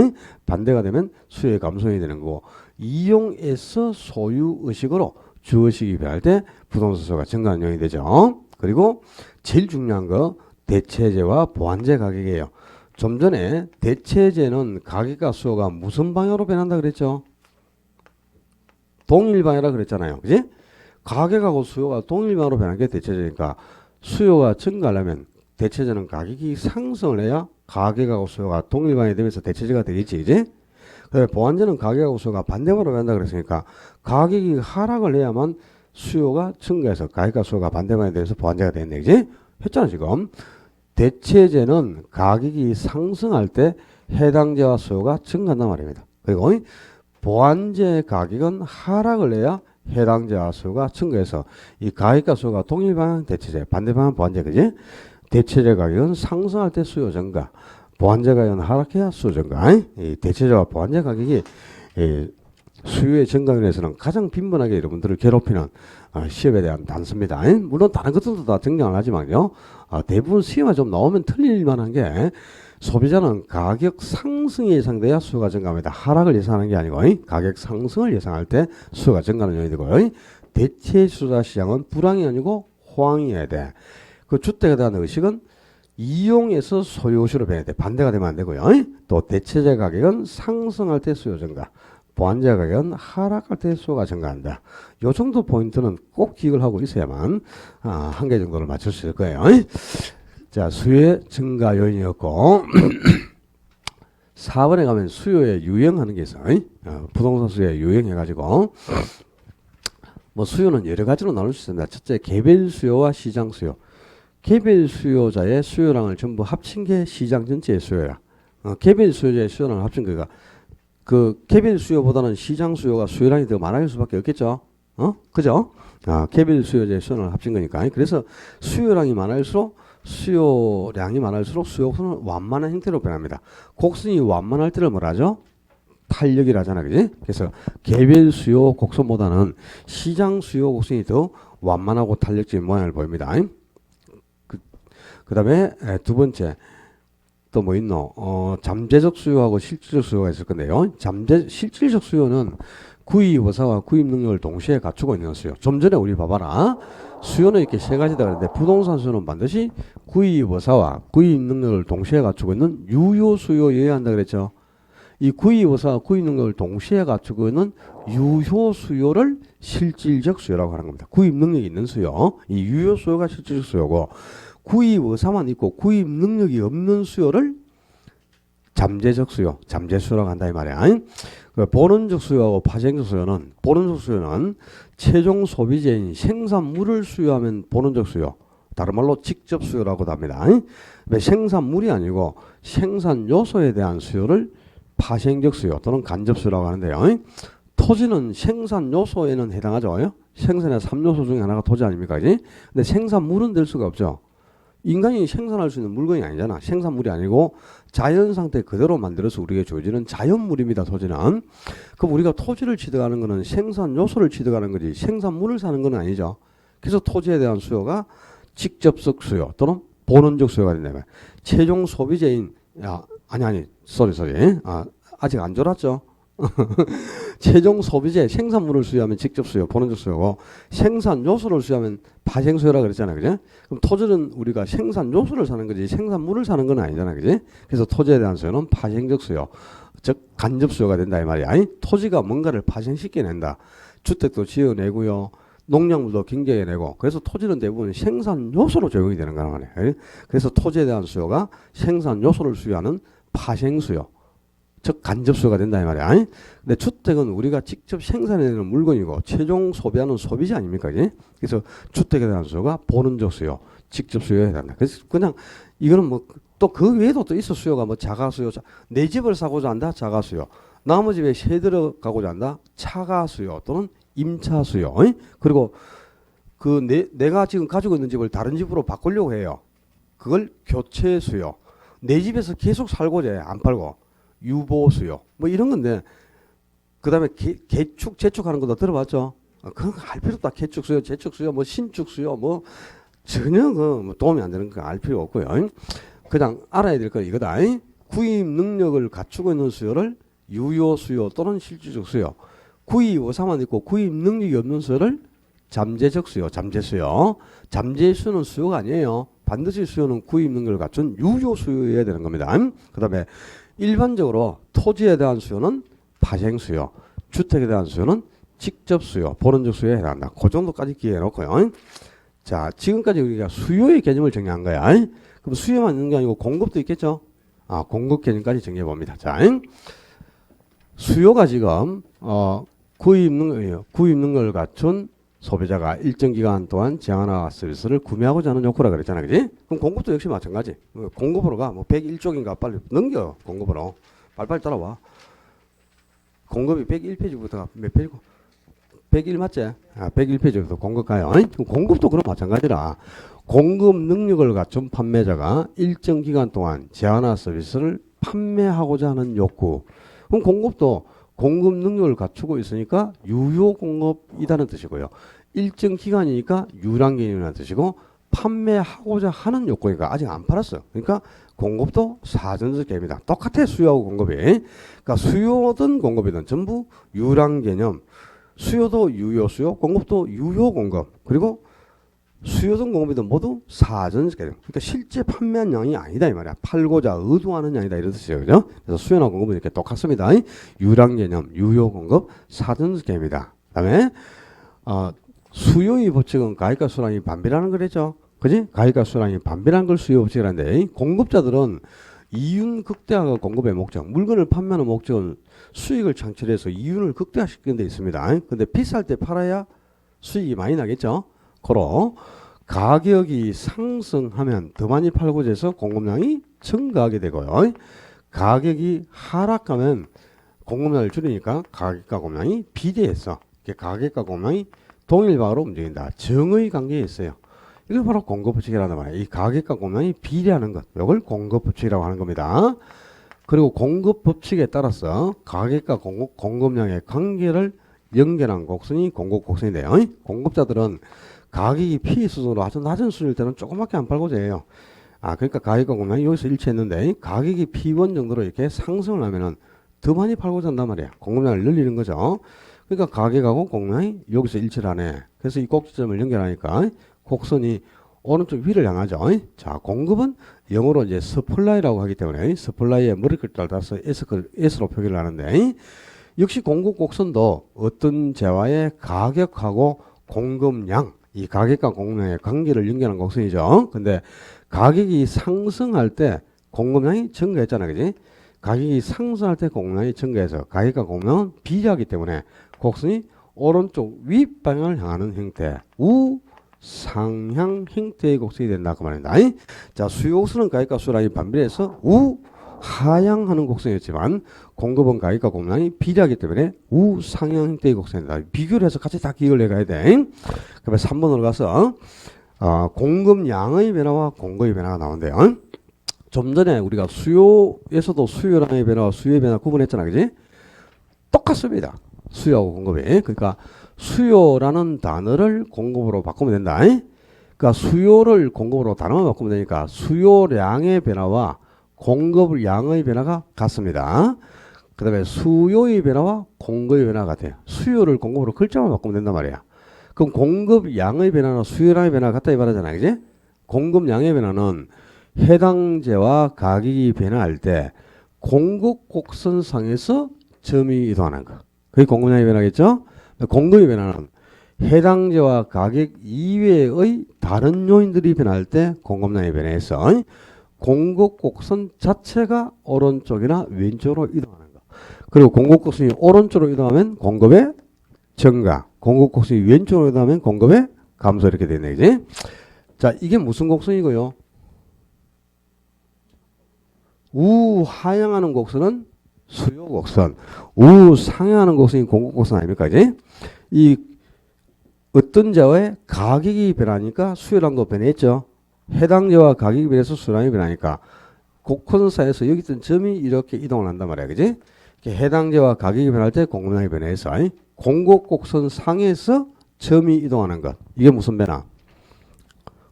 반대가 되면 수요의 감소이 되는 거고, 이용해서 소유의식으로 주의식이 변할 때 부동산 수요가 증가하는 요인이 되죠. 그리고 제일 중요한 거 대체재와 보완재 가격이에요. 좀 전에 대체재는 가격과 수요가 무슨 방향으로 변한다 그랬죠? 동일 방향이라 그랬잖아요. 그지? 가격하고 수요가 동일 방향으로 변하는 게 대체재니까 수요가 증가하려면 대체재는 가격이 상승을 해야 가격하고 수요가 동일 방향이 되면서 대체재가 되겠지. 그지? 그래, 보완재는 가격하고 수요가 반대방향으로 변한다 그랬으니까 가격이 하락을 해야만 수요가 증가해서 가격과 수요가 반대방향이 되면서 보완재가 되겠네. 그지? 했잖아 지금. 대체재는 가격이 상승할 때 해당재와 수요가 증가한단 말입니다. 그리고 보완재 가격은 하락을 해야 해당재와 수요가 증가해서 이 가격과 수요가 동일 방향 대체재, 반대 방향 보완재. 그지? 대체재 가격은 상승할 때 수요 증가, 보완재 가격은 하락해야 수요 증가. 이 대체재와 보완재 가격이 수요의 증가에 대해서는 가장 빈번하게 여러분들을 괴롭히는 시험에 대한 단서입니다. 물론 다른 것들도 다 등장을 하지만요. 대부분 시험에 좀 나오면 틀릴 만한 게 소비자는 가격 상승이 예상돼야 수요가 증가합니다. 하락을 예상하는 게 아니고 가격 상승을 예상할 때 수요가 증가하는 요인이 되고요. 대체 투자 시장은 불황이 아니고 호황이어야 돼. 그 주택에 대한 의식은 이용해서 소유의식으로 변해야 돼. 반대가 되면 안 되고요. 또 대체재 가격은 상승할 때 수요 증가, 보완재 가격은 하락할 때 수요가 증가한다. 요 정도 포인트는 꼭 기억을 하고 있어야만 한 개 정도를 맞출 수 있을 거예요. 자, 수요의 증가 요인이었고 4번에 가면 수요에 유형하는 게 있어요. 부동산 수요에 유형해가지고 뭐 수요는 여러 가지로 나눌 수 있습니다. 첫째, 개별 수요와 시장 수요. 개별 수요자의 수요량을 전부 합친 게 시장 전체의 수요야. 개별 수요자의 수요량을 합친 거가 그 개별 수요보다는 시장 수요가 수요량이 더 많아질 수밖에 없겠죠. 그죠? 개별 수요자의 수요량을 합친 거니까. 그래서 수요량이 많을수록 수요량이 많을수록 수요는 완만한 형태로 변합니다. 곡선이 완만할 때를 뭐라 하죠? 탄력이라잖아. 그지? 그래서 개별 수요 곡선보다는 시장 수요 곡선이 더 완만하고 탄력적인 모양을 보입니다. 그 다음에 두 번째, 또 뭐 있노? 잠재적 수요하고 실질적 수요가 있을 건데요. 실질적 수요는 구입 의사와 구입 능력을 동시에 갖추고 있는 수요. 좀 전에 우리 봐봐라. 수요는 이렇게 세 가지다 그랬는데 부동산 수요는 반드시 구입 의사와 구입 능력을 동시에 갖추고 있는 유효 수요여야 한다 그랬죠. 이 구입 의사와 구입 능력을 동시에 갖추고 있는 유효 수요를 실질적 수요라고 하는 겁니다. 구입 능력이 있는 수요. 이 유효 수요가 실질적 수요고 구입 의사만 있고 구입 능력이 없는 수요를 잠재적 수요, 잠재수요라고 한다 이 말이야. 본원적 수요하고 파생적 수요는 본원적 수요는 최종 소비재인 생산물을 수요하면 본원적 수요, 다른 말로 직접 수요라고도 합니다. 생산물이 아니고 생산 요소에 대한 수요를 파생적 수요 또는 간접 수요라고 하는데요. 토지는 생산 요소에는 해당하죠. 생산의 3요소 중에 하나가 토지 아닙니까? 근데 생산물은 될 수가 없죠. 인간이 생산할 수 있는 물건이 아니잖아. 생산물이 아니고 자연 상태 그대로 만들어서 우리에게 주어지는 자연물입니다. 토지는. 그럼 우리가 토지를 취득하는 것은 생산 요소를 취득하는 거지 생산물을 사는 건 아니죠. 그래서 토지에 대한 수요가 직접적 수요 또는 본원적 수요가 된다. 최종 소비재인 쏘리 아직 안 졸았죠. 최종 소비재 생산물을 수요하면 직접 수요, 본원적 수요고 생산 요소를 수요하면 파생 수요라 그랬잖아요. 그죠? 그럼 토지는 우리가 생산 요소를 사는 거지 생산물을 사는 건 아니잖아요. 그지? 그래서 토지에 대한 수요는 파생적 수요, 즉 간접 수요가 된다 이 말이야. 아니, 토지가 뭔가를 파생시켜낸다. 주택도 지어내고요. 농작물도 경제해내고 그래서 토지는 대부분 생산 요소로 적용이 되는 거란 말이에요. 그래서 토지에 대한 수요가 생산 요소를 수요하는 파생 수요, 즉 간접 수요가 된다 이 말이야. 근데 주택은 우리가 직접 생산해내는 물건이고 최종 소비하는 소비재 아닙니까? 그래서 주택에 대한 수요가 본원적 수요, 직접 수요해야 된다. 그래서 그냥 이거는 뭐 또 그 외에도 또 있어. 수요가 뭐 자가 수요, 내 집을 사고자 한다 자가 수요, 남의 집에 새 들어가고자 한다 차가 수요 또는 임차 수요. 그리고 그 내가 지금 가지고 있는 집을 다른 집으로 바꾸려고 해요. 그걸 교체 수요. 내 집에서 계속 살고자 해. 안 팔고. 유보 수요. 뭐 이런 건데, 그 다음에 개축, 재축하는 것도 들어봤죠? 그건 알 필요 없다. 개축 수요, 재축 수요, 뭐 신축 수요, 뭐 전혀 뭐 도움이 안 되는 거 알 필요 없고요. 그냥 알아야 될 건 이거다. 구입 능력을 갖추고 있는 수요를 유효 수요 또는 실질적 수요. 구입 의사만 있고 구입 능력이 없는 수요를 잠재적 수요, 잠재수요. 잠재수는 수요가 아니에요. 반드시 수요는 구입 능력을 갖춘 유효 수요여야 되는 겁니다. 그 다음에 일반적으로 토지에 대한 수요는 파생 수요, 주택에 대한 수요는 직접 수요, 본원적 수요에 해당한다. 그 정도까지 기억해 놓고요. 자, 지금까지 우리가 수요의 개념을 정리한 거야. 그럼 수요만 있는 게 아니고 공급도 있겠죠? 공급 개념까지 정리해 봅니다. 자, 수요가 지금 구입 능력을 갖춘 소비자가 일정 기간 동안 제한화 서비스를 구매하고자 하는 욕구라 그랬잖아. 그지? 그럼 공급도 역시 마찬가지. 공급으로 가. 뭐 101쪽인가 빨리 넘겨. 공급으로. 빨리빨리 따라와. 공급이 101페이지부터가 몇 페이지고? 101 맞지? 101페이지부터 공급 가요. 공급도 그럼 마찬가지라. 공급 능력을 갖춘 판매자가 일정 기간 동안 제한화 서비스를 판매하고자 하는 욕구. 그럼 공급도 공급 능력을 갖추고 있으니까 유효 공급이라는 뜻이고요. 일정 기간이니까 유랑 개념이라는 뜻이고 판매하고자 하는 욕구니까 아직 안 팔았어요. 그러니까 공급도 사전적 개념이다. 똑같아 수요하고 공급이. 그러니까 수요든 공급이든 전부 유랑 개념. 수요도 유효 수요, 공급도 유효 공급. 그리고 수요든 공급이든 모두 사전적 개념. 그러니까 실제 판매한 양이 아니다 이 말이야. 팔고자 의도하는 양이다 이런 뜻이에요. 그죠? 그래서 수요나 공급은 이렇게 똑같습니다. 유랑 개념, 유효 공급, 사전적 개념이다. 그다음에 수요의 법칙은 가액과 수량이 반비라는 거랬죠. 그지? 가액과 수량이 반비라는 걸 수요 법칙이라는데 공급자들은 이윤 극대화가 공급의 목적. 물건을 판매하는 목적은 수익을 창출해서 이윤을 극대화시키는 데 있습니다. 근데 비쌀 때 팔아야 수익이 많이 나겠죠. 그로 가격이 상승하면 더 많이 팔고자 해서 공급량이 증가하게 되고요. 가격이 하락하면 공급량을 줄이니까 가격과 공급량이 비례해서 가격과 공급량이 동일방으로 움직인다. 정의 관계에 있어요. 이걸 바로 공급법칙이라는 말이에요. 이 가격과 공급량이 비례하는 것. 이걸 공급법칙이라고 하는 겁니다. 그리고 공급법칙에 따라서 가격과 공급량의 관계를 연결한 곡선이 공급곡선인데요. 공급자들은 가격이 P 수준으로 아주 낮은 수준일 때는 조그맣게 안 팔고자 해요. 그러니까 가격과 공량이 여기서 일치했는데 가격이 P1 정도로 이렇게 상승을 하면은 더 많이 팔고자 한단 말이야. 공급량을 늘리는 거죠. 그러니까 가격하고 공량이 여기서 일치를 하네. 그래서 이 꼭지점을 연결하니까 곡선이 오른쪽 위를 향하죠. 자, 공급은 영어로 이제 서플라이라고 하기 때문에 서플라이에 머리글자를 따서 S로 표기를 하는데 역시 공급 곡선도 어떤 재화의 가격하고 공급량, 이 가격과 공급량의 관계를 연결한 곡선이죠. 근데 가격이 상승할 때 공급량이 증가했잖아, 그지? 가격이 상승할 때 공급량이 증가해서 가격과 공급량은 비례하기 때문에 곡선이 오른쪽 윗방향을 향하는 형태, 우상향 형태의 곡선이 된다 그 말입니다. 자, 수요 곡선은 가격과 수요량이 반비례해서 우하향하는 곡선이었지만 공급은 가격과 공급량이 비례하기 때문에 우상향 형태의 곡선이다. 비교를 해서 같이 다 기억을 해가야 돼. 그다음에 3번으로 가서 공급량의 변화와 공급의 변화가 나온대요. 좀 전에 우리가 수요에서도 수요량의 변화와 수요의 변화 구분했잖아, 그지? 똑같습니다. 수요하고 공급이. 그러니까 수요라는 단어를 공급으로 바꾸면 된다. 그러니까 수요를 공급으로 단어만 바꾸면 되니까 수요량의 변화와 공급량의 변화가 같습니다. 그 다음에 수요의 변화와 공급의 변화가 같아요. 수요를 공급으로 글자만 바꾸면 된단 말이야. 그럼 공급량의 변화나 수요량의 변화가 같다 이 말이잖아, 그지? 공급량의 변화는 해당재와 가격이 변화할 때 공급 곡선상에서 점이 이동하는 거. 그게 공급량의 변화겠죠? 공급의 변화는 해당재와 가격 이외의 다른 요인들이 변할 때 공급량의 변화에서 공급 곡선 자체가 오른쪽이나 왼쪽으로 이동하는 거. 그리고 공급 곡선이 오른쪽으로 이동하면 공급의 증가, 공급 곡선이 왼쪽으로 이동하면 공급의 감소 이렇게 되네, 그지? 자, 이게 무슨 곡선이고요? 우하향하는 곡선은 수요 곡선, 우상향하는 곡선이 공급 곡선 아닙니까? 이제 이 어떤 재화의 가격이 변하니까 수요량도 변했죠. 해당 재화 가격이 변해서 수요량이 변하니까 곡선사에서 여기 있던 점이 이렇게 이동을 한단 말이야, 그지? 해당 재화 가격이 변할 때 공급량이 변해서 공급 곡선 상에서 점이 이동하는 것. 이게 무슨 변화?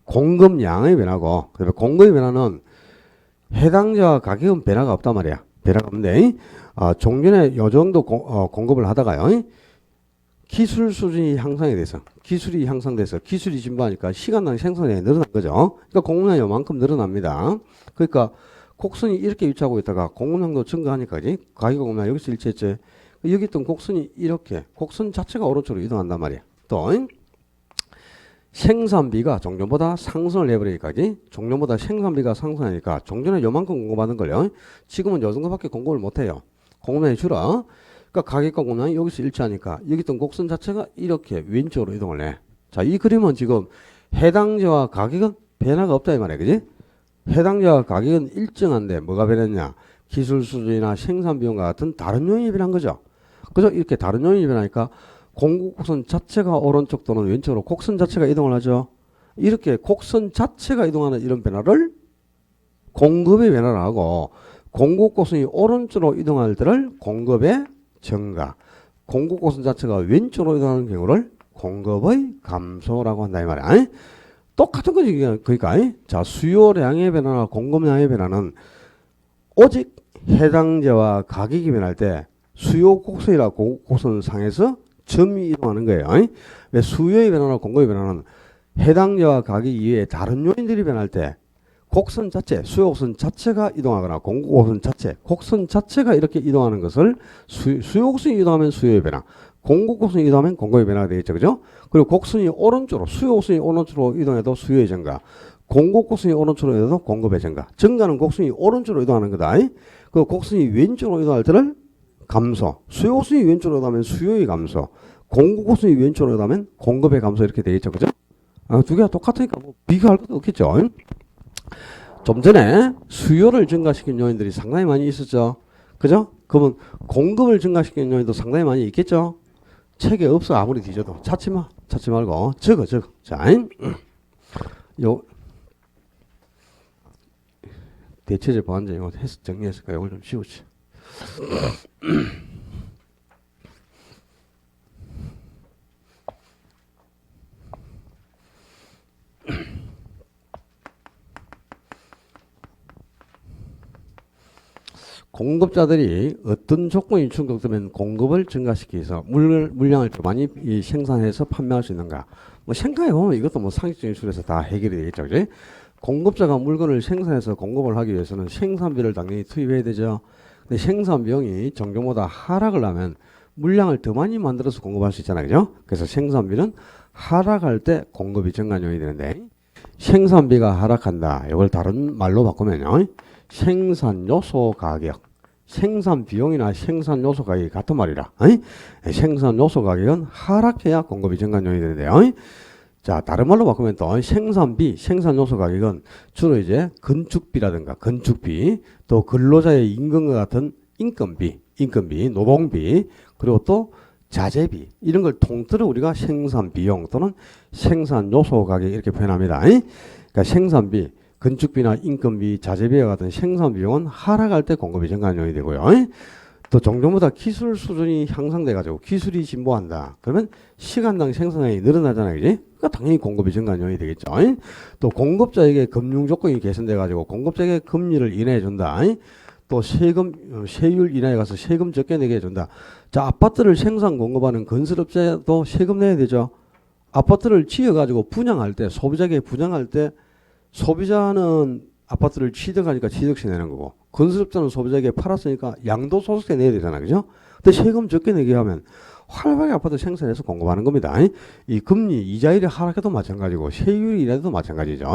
공급량의 변화고, 그다음에 공급의 변화는 해당자와 가격은 변화가 없단 말이야. 변화가 없는데 종전에 요 정도 공급을 하다가요. 기술 수준이 향상이 돼서 기술이 향상돼서 기술이 진보하니까 시간당 생산량이 늘어난 거죠. 그러니까 공급량이 요만큼 늘어납니다. 그러니까 곡선이 이렇게 위치하고 있다가 공급량도 증가하니까 가격 공급량 여기서 일치했지. 여기 있던 곡선이 이렇게 곡선 자체가 오른쪽으로 이동한단 말이야. 또 생산비가 종전보다 상승을 해버리니까 종전보다 생산비가 상승하니까 종전에 요만큼 공급하는 걸요. 지금은 요 정도밖에 공급을 못해요. 공급량이 줄어. 그러니까 가격과 공급량이 여기서 일치하니까 여기 있던 곡선 자체가 이렇게 왼쪽으로 이동을 해. 자, 이 그림은 지금 해당재와 가격은 변화가 없다 이 말이야, 그지? 해당재와 가격은 일정한데 뭐가 변했냐? 기술 수준이나 생산 비용과 같은 다른 요인이 변한 거죠. 그죠? 이렇게 다른 요인이 변하니까 공급 곡선 자체가 오른쪽 또는 왼쪽으로 곡선 자체가 이동을 하죠. 이렇게 곡선 자체가 이동하는 이런 변화를 공급의 변화를 하고 공급 곡선이 오른쪽으로 이동할 때를 공급의 증가, 공급 곡선 자체가 왼쪽으로 이동하는 경우를 공급의 감소라고 한다 이 말이야. 똑같은 거지. 그러니까 자, 수요량의 변화나 공급량의 변화는 오직 해당재와 가격이 변할 때 수요 곡선이나 공급 곡선 상에서 점이 이동하는 거예요. 왜 수요의 변화나 공급의 변화는 해당재와 가격 이외에 다른 요인들이 변할 때 곡선 자체, 수요 곡선 자체가 이동하거나 공급 곡선 자체, 곡선 자체가 이렇게 이동하는 것을 수요 곡선이 이동하면 수요의 변화, 공급 곡선이 이동하면 공급의 변화가 되겠죠, 그죠? 그리고 곡선이 오른쪽으로, 수요 곡선이 오른쪽으로 이동해도 수요의 증가, 공급 곡선이 오른쪽으로 이동해도 공급의 증가. 증가는 곡선이 오른쪽으로 이동하는 거다. 그 곡선이 왼쪽으로 이동할 때를 감소, 수요 곡선이 왼쪽으로 가면 수요의 감소, 공급 곡선이 왼쪽으로 가면 공급의 감소 이렇게 되겠죠, 그죠? 두 개가 똑같으니까 뭐 비교할 것도 없겠죠. 좀 전에 수요를 증가시킨 요인들이 상당히 많이 있었죠, 그죠? 그러면 공급을 증가시키는 요인도 상당히 많이 있겠죠. 책에 없어 아무리 뒤져도 찾지 말고 적어. 자, 요 대체적 보완전 이거 해서 정리했을까? 이걸 좀 지우지. 공급자들이 어떤 조건이 충족되면 공급을 증가시키기 위해서 물량을 더 많이 생산해서 판매할 수 있는가. 뭐 생각해 보면 이것도 뭐 상식적인 수에서 다 해결이 되겠죠. 그지? 공급자가 물건을 생산해서 공급을 하기 위해서는 생산비를 당연히 투입해야 되죠. 근데 생산 비용이 정경보다 하락을 하면 물량을 더 많이 만들어서 공급할 수 있잖아요. 그죠? 그래서 생산비는 하락할 때 공급이 증가 요인이 되는데, 생산비가 하락한다. 이걸 다른 말로 바꾸면요. 생산 요소 가격. 생산 비용이나 생산 요소 가격이 같은 말이라. 생산 요소 가격은 하락해야 공급이 증가 요인이 되는데요. 자, 다른 말로 바꾸면 또 생산비, 생산 요소 가격은 주로 이제 건축비라든가 건축비, 또 근로자의 임금과 같은 인건비, 노동비, 그리고 또 자재비, 이런 걸 통틀어 우리가 생산 비용 또는 생산 요소 가격 이렇게 표현합니다. 그러니까 생산비, 건축비나 인건비, 자재비와 같은 생산 비용은 하락할 때 공급이 증가 요인이 되고요. 또 종전보다 기술 수준이 향상돼 가지고 기술이 진보한다. 그러면 시간당 생산량이 늘어나잖아요. 그지? 그러니까 당연히 공급이 증가 요인이 되겠죠. 또 공급자에게 금융 조건이 개선돼 가지고 공급자에게 금리를 인하해 준다. 또 세율 인하해 가서 세금 적게 내게 해준다. 자, 아파트를 생산 공급하는 건설업자도 세금 내야 되죠. 아파트를 지어가지고 분양할 때, 소비자에게 분양할 때, 소비자는 아파트를 취득하니까 취득세 내는 거고, 건설업자는 소비자에게 팔았으니까 양도소득세 내야 되잖아. 그죠? 근데 세금 적게 내게 하면 활발하게 아파트 생산해서 공급하는 겁니다. 이 금리, 이자율이 하락해도 마찬가지고, 세율이 인하해도 마찬가지죠.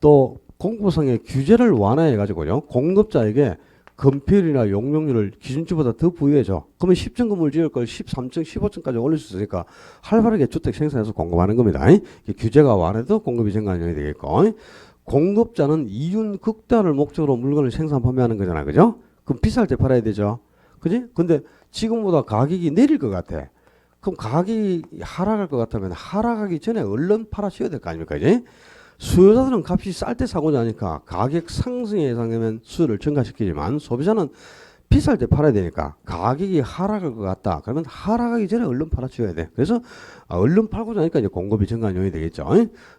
또, 공급상의 규제를 완화해가지고요, 공급자에게 건폐율이나 용적률을 기준치보다 더 부여해줘. 그러면 10층 건물 지을 걸 13층, 15층까지 올릴 수 있으니까 활발하게 주택 생산해서 공급하는 겁니다. 규제가 완화해도 공급이 증가하는 되겠고, 공급자는 이윤 극대화를 목적으로 물건을 생산 판매하는 거잖아. 그죠? 그럼 비쌀 때 팔아야 되죠. 그지? 근데 지금보다 가격이 내릴 것 같아. 그럼 가격이 하락할 것 같으면 하락하기 전에 얼른 팔아치워야 될 거 아닙니까? 이제? 수요자들은 값이 쌀 때 사고자 하니까 가격 상승에 예상되면 수요를 증가시키지만, 소비자는 비쌀 때 팔아야 되니까 가격이 하락할 것 같다. 그러면 하락하기 전에 얼른 팔아치워야 돼. 그래서 얼른 팔고자 하니까 이제 공급이 증가 요인이 되겠죠.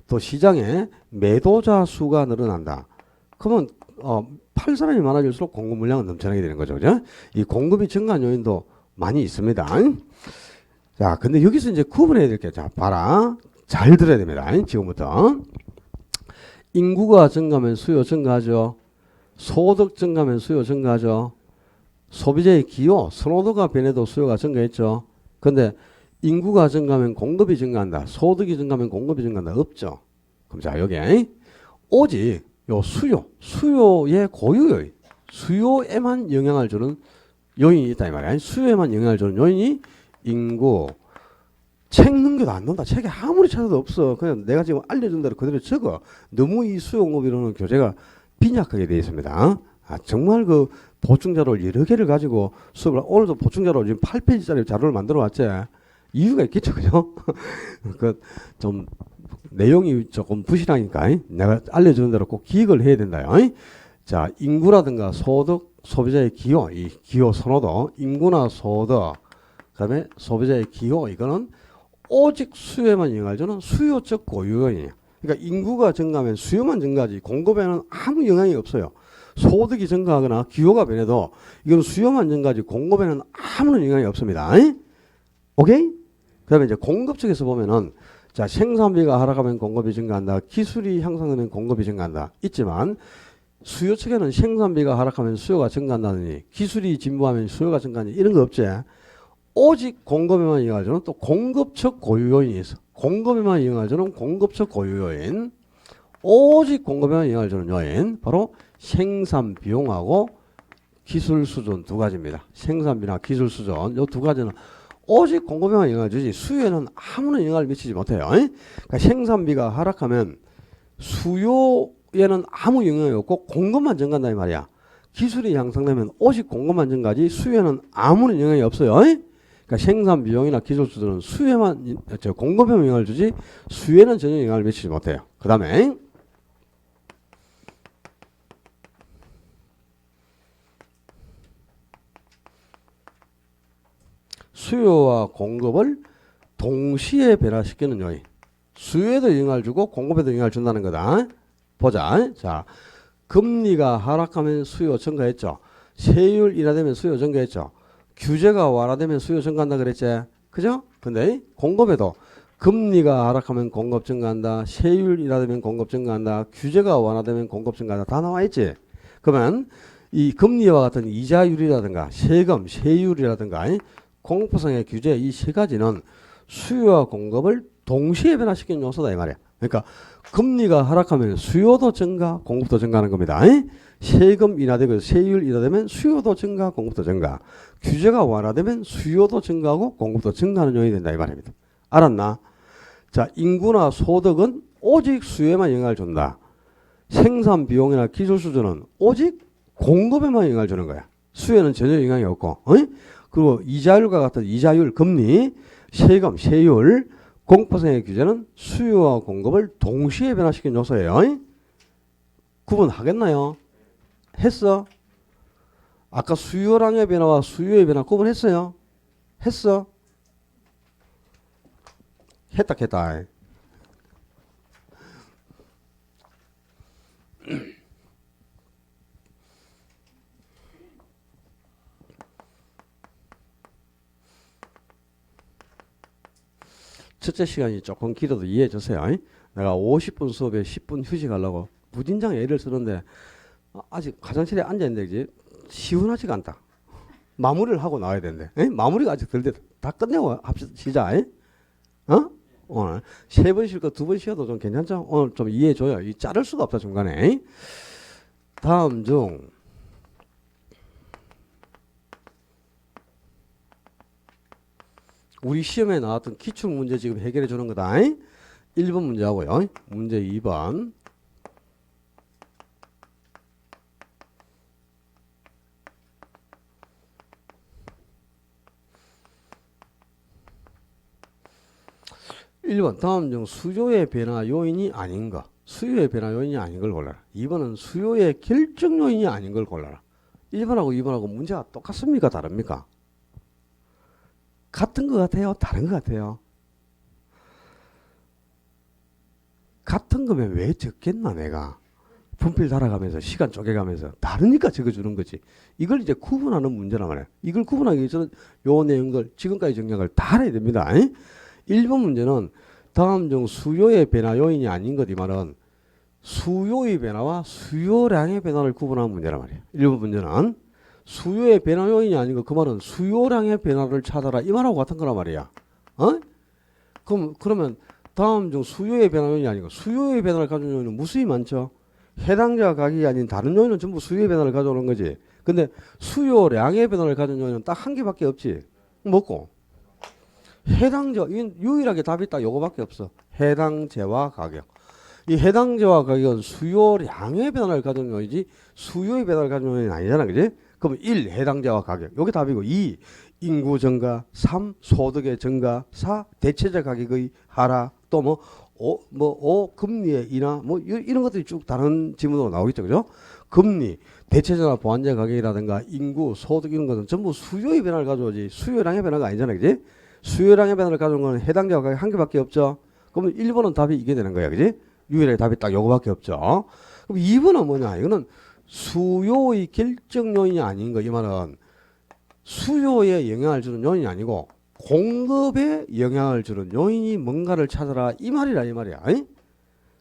또 시장에 매도자 수가 늘어난다. 그러면 팔 사람이 많아질수록 공급 물량은 넘쳐나게 되는 거죠. 그죠? 이 공급이 증가 요인도 많이 있습니다. 자, 근데 여기서 이제 구분해야 될 게, 자, 봐라. 잘 들어야 됩니다. 지금부터. 인구가 증가하면 수요 증가하죠. 소득 증가하면 수요 증가하죠. 소비자의 기호, 선호도가 변해도 수요가 증가했죠. 근데 인구가 증가하면 공급이 증가한다. 소득이 증가하면 공급이 증가한다. 없죠. 그럼 자, 여기 오직 요 수요의 고유 요인, 수요에만 영향을 주는 요인이 있다 이 말이야. 수요에만 영향을 주는 요인이 인구. 책 넘겨도 안 논다. 책에 아무리 찾아도 없어. 그냥 내가 지금 알려준 대로 그대로 적어. 너무 이 수요공급 교재가 빈약하게 되어 있습니다. 정말 그 보충자료 여러 개를 가지고 수업을, 오늘도 보충자료 지금 8페이지짜리 자료를 만들어 왔지. 이유가 있겠죠. 그죠? 좀 내용이 조금 부실하니까 내가 알려주는 대로 꼭 기억을 해야 된다. 자, 인구라든가 소득, 소비자의 기호, 이 기호 선호도, 인구나 소득, 그 다음에 소비자의 기호, 이거는 오직 수요에만 영향을 주는 수요적 고유 요인이에요. 그러니까 인구가 증가하면 수요만 증가하지 공급에는 아무 영향이 없어요. 소득이 증가하거나 기호가 변해도 이건 수요만 증가하지 공급에는 아무런 영향이 없습니다. 오케이? 그 다음에 이제 공급 측에서 보면은, 자, 생산비가 하락하면 공급이 증가한다. 기술이 향상되면 공급이 증가한다. 있지만 수요 측에는 생산비가 하락하면 수요가 증가한다느니, 기술이 진보하면 수요가 증가하니 이런 거 없지. 오직 공급에만 영향을 주는 또 공급적 고유 요인이 있어. 공급에만 영향을 주는 공급적 고유 요인, 오직 공급에만 영향을 주는 요인, 바로 생산 비용하고 기술 수준 두 가지입니다. 생산비나 기술 수준, 이 두 가지는 오직 공급에만 영향을 주지 수요에는 아무런 영향을 미치지 못해요. 그러니까 생산비가 하락하면 수요에는 아무 영향이 없고 공급만 증가한다 이 말이야. 기술이 향상되면 오직 공급만 증가하지 수요에는 아무런 영향이 없어요. 그러니까 생산 비용이나 기술 수준은 수요에만, 공급에만 영향을 주지 수요에는 전혀 영향을 미치지 못해요. 그 다음에 수요와 공급을 동시에 변화시키는 요인. 수요에도 영향을 주고 공급에도 영향을 준다는 거다. 보자. 자, 금리가 하락하면 수요 증가했죠. 세율 인하되면 수요 증가했죠. 규제가 완화되면 수요 증가한다 그랬지. 그죠? 근데 공급에도 금리가 하락하면 공급 증가한다. 세율 인하되면 공급 증가한다. 규제가 완화되면 공급 증가한다. 다 나와 있지. 그러면 이 금리와 같은 이자율이라든가 세금, 세율이라든가 공급성의 규제 이 세 가지는 수요와 공급을 동시에 변화시키는 요소다 이 말이야. 그러니까 금리가 하락하면 수요도 증가, 공급도 증가하는 겁니다. 세금 인하되고 세율 인하되면 수요도 증가, 공급도 증가. 규제가 완화되면 수요도 증가하고 공급도 증가하는 요인이 된다 이 말입니다. 알았나? 자, 인구나 소득은 오직 수요에만 영향을 준다. 생산 비용이나 기술 수준은 오직 공급에만 영향을 주는 거야. 수요에는 전혀 영향이 없고. 그리고 이자율과 같은 이자율, 금리, 세금, 세율, 공포성의 규제는 수요와 공급을 동시에 변화시키는 요소예요. 구분하겠나요? 했어? 아까 수요량의 변화와 수요의 변화 구분했어요? 했어? 했다. 첫째 시간이 조금 길어도 이해해 주세요. 내가 50분 수업에 10분 휴식하려고 무진장 애를 쓰는데 아직 화장실에 앉아있는데 이제 시원하지가 않다. 마무리를 하고 나와야 되는데 마무리가 아직 덜 돼. 다 끝내고 합시다. 오늘 3번 쉴 거 2번 쉬어도 좀 괜찮죠? 오늘 좀 이해해 줘요. 이 자를 수가 없다 중간에. 다음 중 우리 시험에 나왔던 기출 문제 지금 해결해 주는 거다. 1번 문제 하고요. 문제 2번. 다음 중 수요의 변화 요인이 아닌 거. 수요의 변화 요인이 아닌 걸 골라라. 2번은 수요의 결정 요인이 아닌 걸 골라라. 1번하고 2번하고 문제가 똑같습니까? 다릅니까? 같은 것 같아요? 다른 것 같아요? 같은 거면 왜 적겠나 내가. 분필 달아가면서 시간 쪼개가면서 다르니까 적어주는 거지. 이걸 이제 구분하는 문제란 말이야. 이걸 구분하기 위해서는 요 내용들 지금까지 정리한 걸 다 알아야 됩니다. 1번 문제는 다음 중 수요의 변화 요인이 아닌 것 이 말은 수요의 변화와 수요량의 변화를 구분하는 문제란 말이야. 1번 문제는 수요의 변화 요인이 아닌 것 그 말은 수요량의 변화를 찾아라 이 말하고 같은 거란 말이야. 그러면 다음 중 수요의 변화 요인이 아니고 수요의 변화를 가져오는 요인은 무수히 많죠. 해당자 가격이 아닌 다른 요인은 전부 수요의 변화를 가져오는 거지. 근데 수요량의 변화를 가져오는 요인은 딱 한 개밖에 없지. 뭐고? 해당자, 유일하게 답이 딱 요거밖에 없어. 해당재와 가격. 이 해당재와 가격은 수요량의 변화를 가져오는 요인이지 수요의 변화를 가져오는 요인은 아니잖아. 그지? 그럼 1. 해당재와 가격. 요게 답이고 2. 인구 증가. 3. 소득의 증가. 4. 대체재 가격의 하락. 또 5. 금리의 인하. 이런 것들이 쭉 다른 지문으로 나오겠죠. 그죠? 금리, 대체재나 보완재 가격이라든가 인구, 소득 이런 것은 전부 수요의 변화를 가져오지 수요량의 변화가 아니잖아. 그지? 수요량의 변화를 가져온 건 해당자와 가격 한 개밖에 없죠. 그러면 1번은 답이 이게 되는 거야. 그지? 유일하게 답이 딱 요거밖에 없죠. 그럼 2번은 뭐냐? 이거는 수요의 결정 요인이 아닌 거. 이 말은 수요에 영향을 주는 요인이 아니고 공급에 영향을 주는 요인이 뭔가를 찾아라. 이 말이라 이 말이야.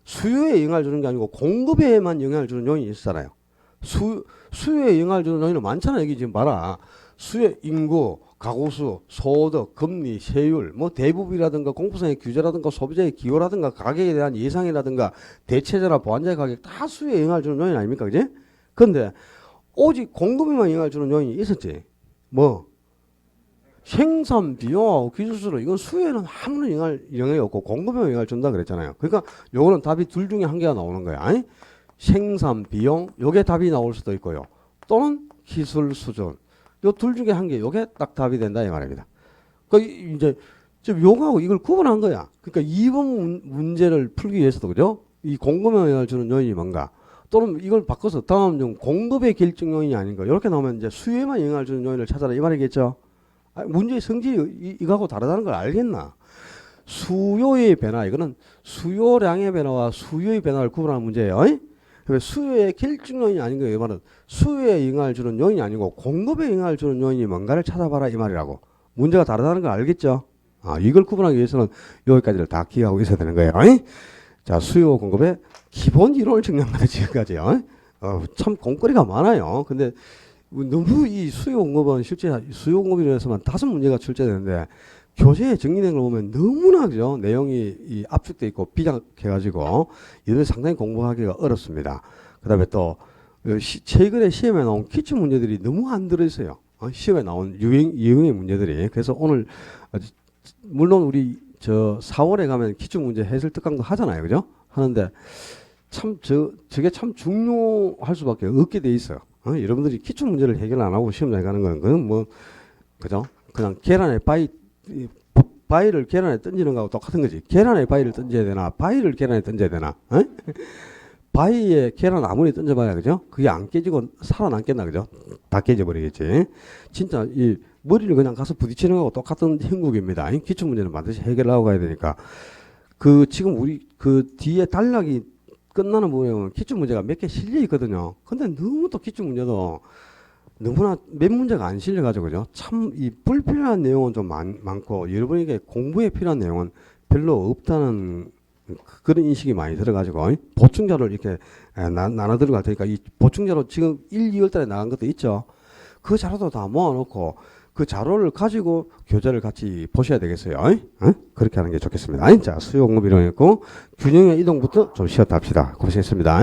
수요에 영향을 주는 게 아니고 공급에만 영향을 주는 요인이 있잖아요. 수요에 영향을 주는 요인은 많잖아. 여기 지금 봐라. 수요, 인구, 가구수, 소득, 금리, 세율, 대부분이라든가 공포성의 규제라든가 소비자의 기호라든가 가격에 대한 예상이라든가 대체재나 보완재 가격 다 수요에 영향을 주는 요인 아닙니까? 그지? 근데 오직 공급에만 영향을 주는 요인이 있었지. 생산 비용하고 기술수로 이건 수요에는 아무런 영향이 없고 공급에만 영향을 준다 그랬잖아요. 그러니까 요거는 답이 둘 중에 한 개가 나오는 거야. 생산 비용, 요게 답이 나올 수도 있고요. 또는 기술 수준. 요 둘 중에 한 개, 요게 딱 답이 된다 이 말입니다. 그러니까 이제 지금 요거하고 이걸 구분한 거야. 그러니까 2번 문제를 풀기 위해서도 그죠? 이 공급에 영향을 주는 요인이 뭔가? 또는 이걸 바꿔서 다음 중 공급의 결정 요인이 아닌가? 이렇게 나오면 이제 수요에만 영향을 주는 요인을 찾아라 이 말이겠죠? 문제의 성질이 이거하고 다르다는 걸 알겠나? 수요의 변화, 이거는 수요량의 변화와 수요의 변화를 구분하는 문제예요. 수요의 결정 요인이 아닌 거예요. 이 말은 수요에 영향을 주는 요인이 아니고 공급에 영향을 주는 요인이 뭔가를 찾아봐라 이 말이라고. 문제가 다르다는 걸 알겠죠? 이걸 구분하기 위해서는 여기까지를 다 기억하고 있어야 되는 거예요. 자, 수요 공급의 기본 이론을 정리한 거죠, 지금까지요. 참 공거리가 많아요. 근데 너무 이 수요 공급은 실제 수요 공급이라서만 5문제가 출제되는데 교재에 정리된 걸 보면 너무나 그죠? 내용이 이 압축돼 있고 비약해가지고 이들 상당히 공부하기가 어렵습니다. 그다음에 또 최근에 시험에 나온 기출 문제들이 너무 안 들어있어요. 시험에 나온 유형의 문제들이. 그래서 오늘 물론 우리 저 4월에 가면 기출 문제 해설 특강도 하잖아요, 그죠? 하는데 참 저게 참 중요할 수밖에 없게 돼 있어요. 여러분들이 기출 문제를 해결 안 하고 시험장에 가는 거는 그건 뭐 그죠? 그냥 계란에 바위를 계란에 던지는 거하고 똑같은 거지. 계란에 바위를 던져야 되나, 바위를 계란에 던져야 되나? 바위에 계란 아무리 던져봐야 그죠? 그게 안 깨지고 살아남겠나 그죠? 다 깨져버리겠지. 진짜 이 머리를 그냥 가서 부딪히는 거하고 똑같은 형국입니다. 기출 문제는 반드시 해결하고 가야 되니까. 지금 우리 뒤에 단락이 끝나는 부분에 보면 기출 문제가 몇 개 실려 있거든요. 근데 너무 또 기출 문제도 너무나 몇 문제가 안 실려가지고 그죠? 참 이 불필요한 내용은 좀 많고 여러분에게 공부에 필요한 내용은 별로 없다는 그런 인식이 많이 들어가지고 보충자료를 이렇게 나눠 들어갈 테니까 이 보충자료 지금 1, 2월 달에 나간 것도 있죠. 그 자료도 다 모아놓고 그 자료를 가지고 교재를 같이 보셔야 되겠어요. 그렇게 하는 게 좋겠습니다. 자, 수요 공급 이론이었고 균형의 이동부터 좀 쉬었다 합시다. 고생했습니다.